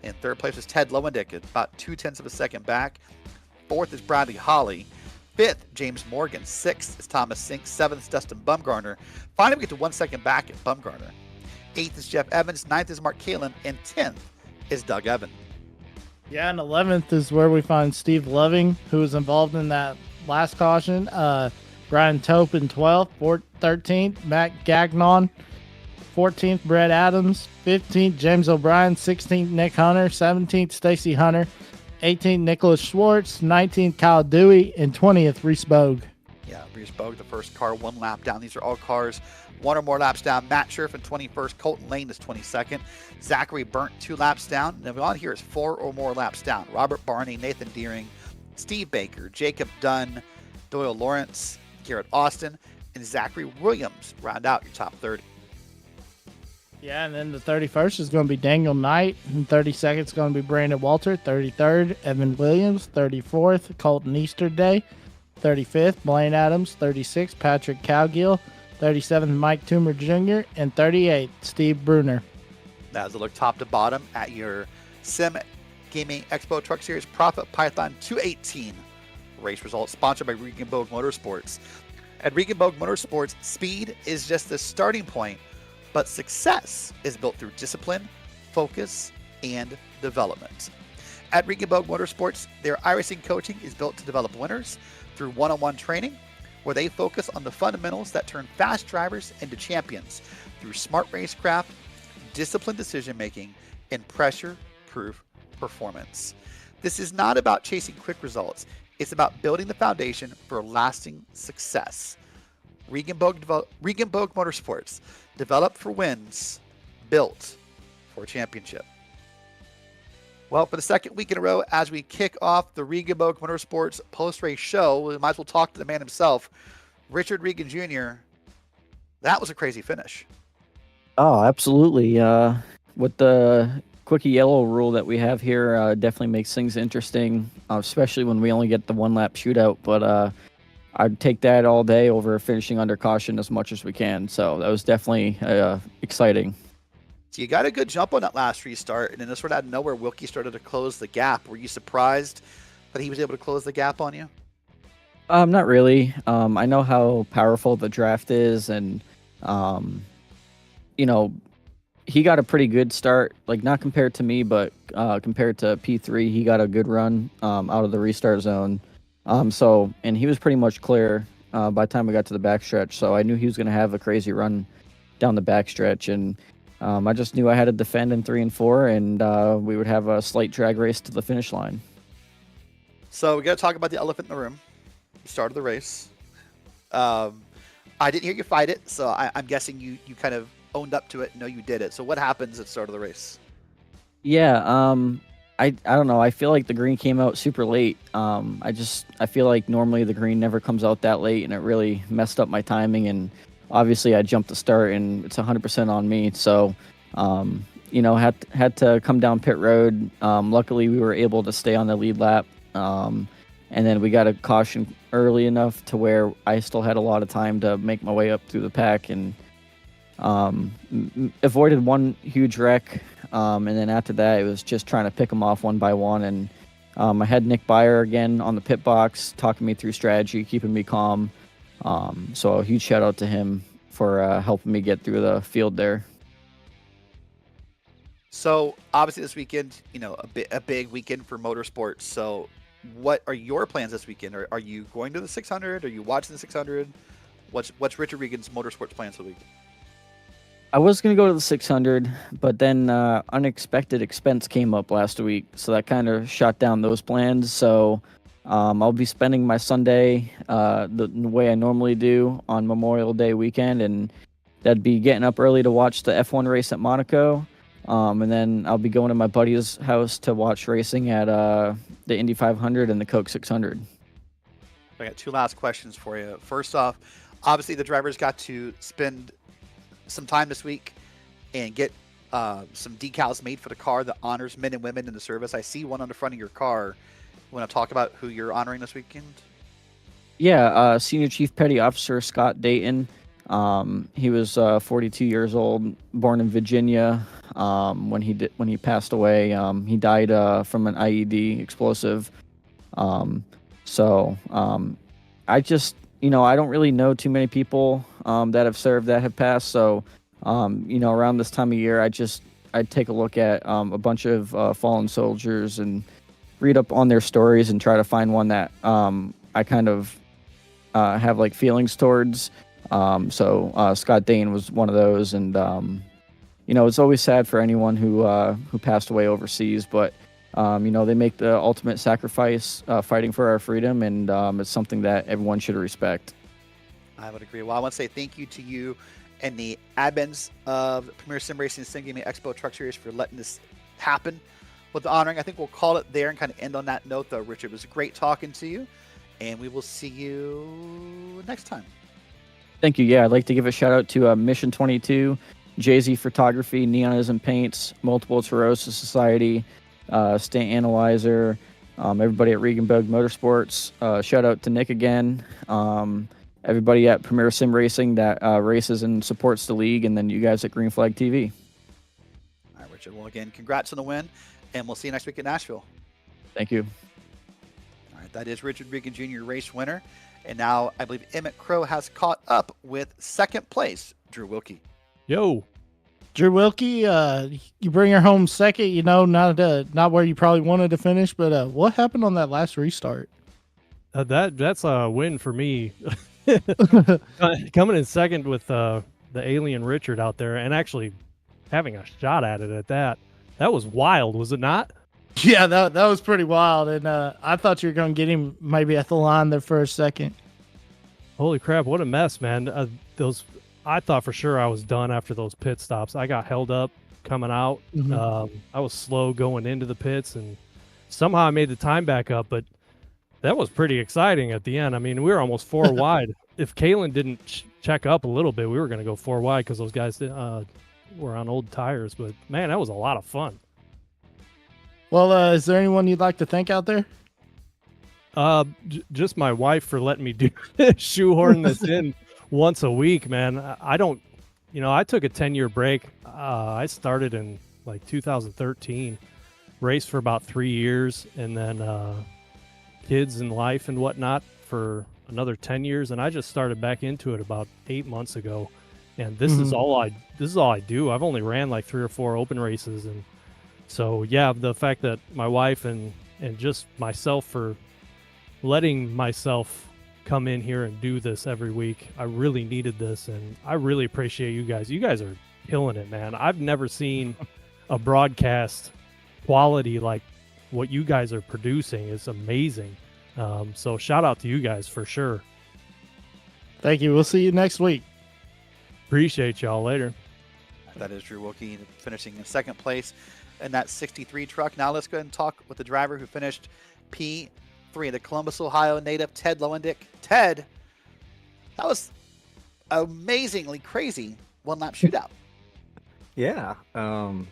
In 3rd place was Ted Lowendick at about 2/10 of a second back. 4th is Bradley Holly. 5th, James Morgan. 6th is Thomas Sink. 7th is Dustin Bumgarner. Finally, we get to 1 second back at Bumgarner. 8th is Jeff Evans. 9th is Mark Kalin. And 10th is Doug Evan. Yeah, and 11th is where we find Steve Loving, who was involved in that last caution. Brian Tope in 12th. 13th, Matt Gagnon. 14th, Brett Adams. 15th, James O'Brien. 16th, Nick Hunter. 17th, Stacy Hunter. 18th, Nicholas Schwartz. 19th, Kyle Dewey. And 20th, Reese Bogue. Yeah, Reese Bogue, the first car, 1 lap down. These are all cars 1 or more laps down. Matt Scherf in 21st. Colton Lane is 22nd. Zachary Burnt 2 laps down. And then on here is 4 or more laps down. Robert Barney, Nathan Deering, Steve Baker, Jacob Dunn, Doyle Lawrence, Garrett Austin, and Zachary Williams round out your top 30. Yeah, and then the 31st is going to be Daniel Knight. And 32nd is going to be Brandon Walter. 33rd, Evan Williams. 34th, Colton Easterday. 35th, Blaine Adams. 36th, Patrick Cowgill. 37th, Mike Toomer Jr. And 38th, Steve Bruner. That's a look top to bottom at your SimGamingExpo Truck Series Profit Python 218 race results, sponsored by Regan Bogue Motorsports. At Regan Bogue Motorsports, speed is just the starting point, but success is built through discipline, focus, and development. At Regan Bogue Motorsports, their iRacing coaching is built to develop winners through one-on-one training, where they focus on the fundamentals that turn fast drivers into champions through smart racecraft, disciplined decision-making, and pressure-proof performance. This is not about chasing quick results. It's about building the foundation for lasting success. Regan Bogue Motorsports, developed for wins, built for a championship. Well, for the second week in a row, as we kick off the Regan Bogue Motorsports post-race show, we might as well talk to the man himself, Richard Regan Jr. That was a crazy finish. Oh, absolutely. With the quickie yellow rule that we have here, definitely makes things interesting, especially when we only get the 1-lap shootout. But I'd take that all day over finishing under caution as much as we can. So that was definitely exciting. So you got a good jump on that last restart, and then sort of out of nowhere, Wilkie started to close the gap. Were you surprised that he was able to close the gap on you? Not really. I know how powerful the draft is, and he got a pretty good start, like not compared to me, but compared to P3, he got a good run out of the restart zone. And he was pretty much clear by the time we got to the backstretch. So I knew he was going to have a crazy run down the backstretch, and I just knew I had to defend in 3 and 4, and we would have a slight drag race to the finish line. So we got to talk about the elephant in the room. Start of the race. I didn't hear you fight it, so I'm guessing you kind of owned up to it. No, you did it. So what happens at the start of the race? Yeah, I don't know. I feel like the green came out super late. I feel like normally the green never comes out that late, and it really messed up my timing. And obviously, I jumped the start, and it's 100% on me. So, had to come down pit road. Luckily, we were able to stay on the lead lap, and then we got a caution early enough to where I still had a lot of time to make my way up through the pack and avoided one huge wreck. And then after that, it was just trying to pick them off one by one. And I had Nick Byer again on the pit box, talking me through strategy, keeping me calm. So a huge shout out to him for helping me get through the field there. So obviously this weekend, a big weekend for motorsports. So what are your plans this weekend? Are you going to the 600? Are you watching the 600? What's Richard Regan's motorsports plans for the week? I was going to go to the 600, but then unexpected expense came up last week, so that kind of shot down those plans. So I'll be spending my Sunday the way I normally do on Memorial Day weekend, and that'd be getting up early to watch the F1 race at Monaco, and then I'll be going to my buddy's house to watch racing at the Indy 500 and the Coke 600. I got 2 last questions for you. First off, obviously the drivers got to spend some time this week and get some decals made for the car that honors men and women in the service. I see one on the front of your car. You want to talk about who you're honoring this weekend? Yeah, Senior Chief Petty Officer Scott Dayton. He was 42 years old, born in Virginia. When he passed away, he died from an IED explosive. I just, I don't really know too many people that have served that have passed. So, around this time of year, I'd take a look at a bunch of fallen soldiers and read up on their stories and try to find one that I kind of have like feelings towards. Scott Dane was one of those, and it's always sad for anyone who passed away overseas, but they make the ultimate sacrifice fighting for our freedom, and it's something that everyone should respect. I would agree. Well, I want to say thank you to you and the admins of the Premier Sim Racing and SimGamingExpo Truck Series for letting this happen with the honoring. I think we'll call it there and kind of end on that note, though. Richard, it was great talking to you, and we will see you next time. Thank you. Yeah, I'd like to give a shout out to Mission 22, Jay-Z Photography, Neonism Paints, Multiple Sclerosis Society, Stant Analyzer, everybody at Regenbug Motorsports. Shout out to Nick again. Everybody at Premier Sim Racing that races and supports the league, and then you guys at Green Flag TV. All right, Richard. Well, again, congrats on the win, and we'll see you next week in Nashville. Thank you. All right, that is Richard Regan Jr., race winner. And now I believe Emmett Crow has caught up with second place, Drew Wilkie. Yo. Drew Wilkie, you bring her home second, not where you probably wanted to finish, but what happened on that last restart? That's a win for me. Coming in second with the alien Richard out there and actually having a shot at it at that. That was wild, was it not? Yeah, that was pretty wild, and I thought you were going to get him maybe at the line there for a second. Holy crap, what a mess, man. I thought for sure I was done after those pit stops. I got held up coming out. Mm-hmm. I was slow going into the pits, and somehow I made the time back up, but that was pretty exciting at the end. I mean, we were almost 4 wide. If Kalen didn't check up a little bit, we were going to go 4 wide because those guys were on old tires, but man, that was a lot of fun. Well, is there anyone you'd like to thank out there? Just my wife for letting me shoehorn this in once a week, man. I don't, I took a 10-year break. I started in like 2013, raced for about 3 years, and then kids and life and whatnot for another 10 years. And I just started back into it about 8 months ago. and this is all I do. I've only ran like 3 or 4 open races, and so yeah, the fact that my wife and just myself for letting myself come in here and do this every week, I really needed this, and I really appreciate you guys. You guys are killing it, man. I've never seen a broadcast quality like what you guys are producing. Is amazing. So shout out to you guys for sure. Thank you. We'll see you next week. Appreciate y'all. Later. That is Drew Wilkie finishing in second place in that 63 truck. Now let's go ahead and talk with the driver who finished P3, the Columbus, Ohio native, Ted Lowendick. Ted, that was amazingly crazy one-lap shootout. Yeah. I'm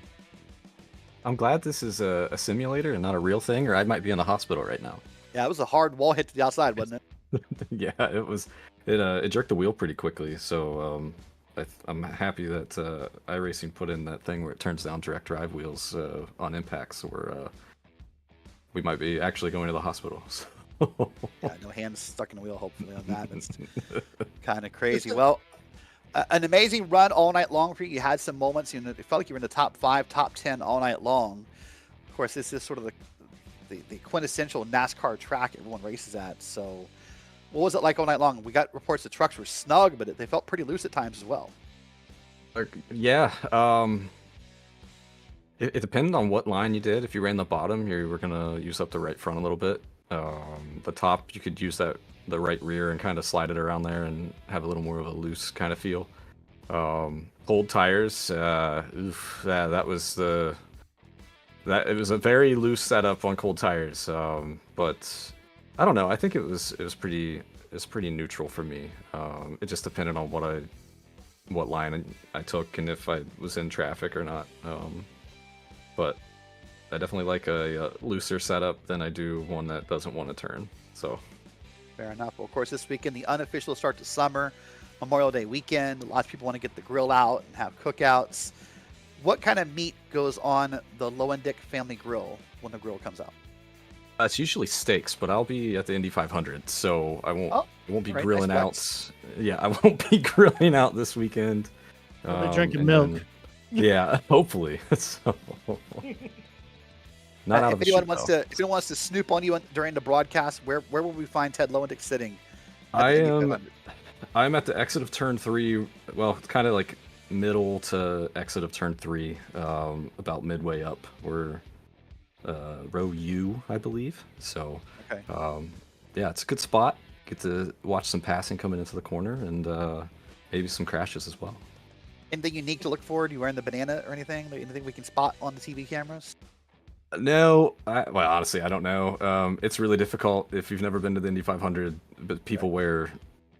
glad this is a simulator and not a real thing, or I might be in the hospital right now. Yeah, it was a hard wall hit to the outside, wasn't it? Yeah, it was. It jerked the wheel pretty quickly, so I'm happy that iRacing put in that thing where it turns down direct drive wheels on impacts, so we might be actually going to the hospital. So. Yeah, no hands stuck in the wheel, hopefully, on that. It's kind of crazy. Well, an amazing run all night long for you. You had some moments, it felt like you were in the top 5, top 10 all night long. Of course, this is sort of the quintessential NASCAR track everyone races at. So what was it like all night long? We got reports the trucks were snug, but they felt pretty loose at times as well. Yeah. It depended on what line you did. If you ran the bottom, you were going to use up the right front a little bit. The top, you could use the right rear and kind of slide it around there and have a little more of a loose kind of feel. Cold tires, it was a very loose setup on cold tires. But I don't know. I think it was pretty neutral for me. It just depended on what line I took and if I was in traffic or not. But I definitely like a looser setup than I do one that doesn't want to turn. So fair enough. Well, of course, this weekend, the unofficial start to summer, Memorial Day weekend. Lots of people want to get the grill out and have cookouts. What kind of meat goes on the Lowendick family grill when the grill comes out? It's usually steaks, but I'll be at the Indy 500, so I won't be grilling out. Yeah, I won't be grilling out this weekend. I'll be drinking milk. Yeah, hopefully. So, not out if of the anyone shoot, if anyone wants to snoop on you during the broadcast, where will we find Ted Lowendick sitting? I'm at the exit of turn 3. Well, it's kind of like middle to exit of turn 3, about midway up. We're row U, I believe. So, okay. Yeah, it's a good spot. Get to watch some passing coming into the corner and maybe some crashes as well. Anything unique to look for? Do you wearing the banana or anything? Anything we can spot on the TV cameras? No, well, honestly, I don't know. It's really difficult if you've never been to the Indy 500, but people wear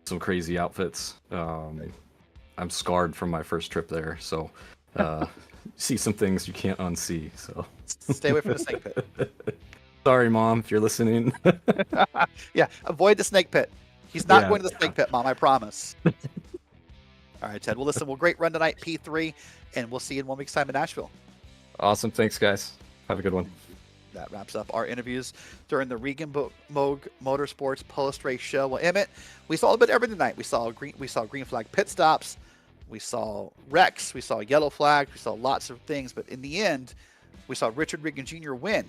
some crazy outfits. I'm scarred from my first trip there, so see some things you can't unsee. So stay away from the snake pit. Sorry, Mom, if you're listening. Yeah, avoid the snake pit. He's not going to the snake pit, Mom, I promise. All right, Ted. Well, listen, great run tonight, P3, and we'll see you in 1 week's time in Nashville. Awesome. Thanks, guys. Have a good one. That wraps up our interviews during the Regan Moog Motorsports post-race show. Well, Emmett, we saw a bit of everything tonight. We saw green flag pit stops. We saw wrecks. We saw yellow flag. We saw lots of things. But in the end, we saw Richard Regan Jr. win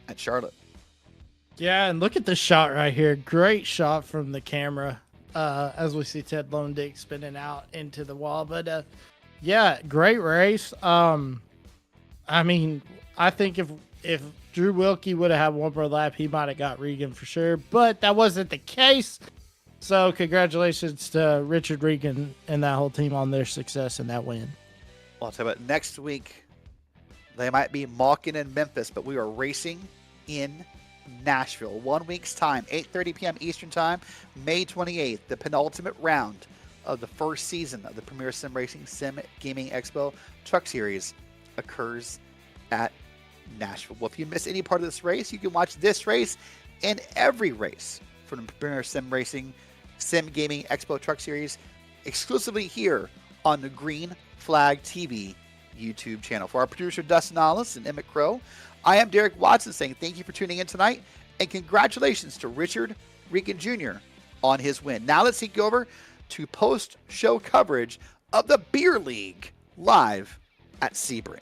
at Charlotte. Yeah, and look at this shot right here. Great shot from the camera as we see Ted Lowendick spinning out into the wall. But, yeah, great race. I mean, I think if Drew Wilkie would have had one more lap, he might have got Regan for sure. But that wasn't the case. So congratulations to Richard Regan and that whole team on their success and that win. Well, I'll tell you what, next week, they might be mocking in Memphis, but we are racing in Nashville. 1 week's time, 8:30 p.m. Eastern Time, May 28th, the penultimate round of the first season of the Premier Sim Racing Sim Gaming Expo Truck Series occurs at Nashville. Well, if you miss any part of this race, you can watch this race and every race from the Premier Sim Racing Sim Gaming Expo Truck Series exclusively here on the Green Flag TV YouTube channel. For our producer Dustin Ollis and Emmett Crow, I am Derrick Watson saying thank you for tuning in tonight and congratulations to Richard Regan Jr. on his win. Now let's go over to post-show coverage of the Beer League live at Sebring.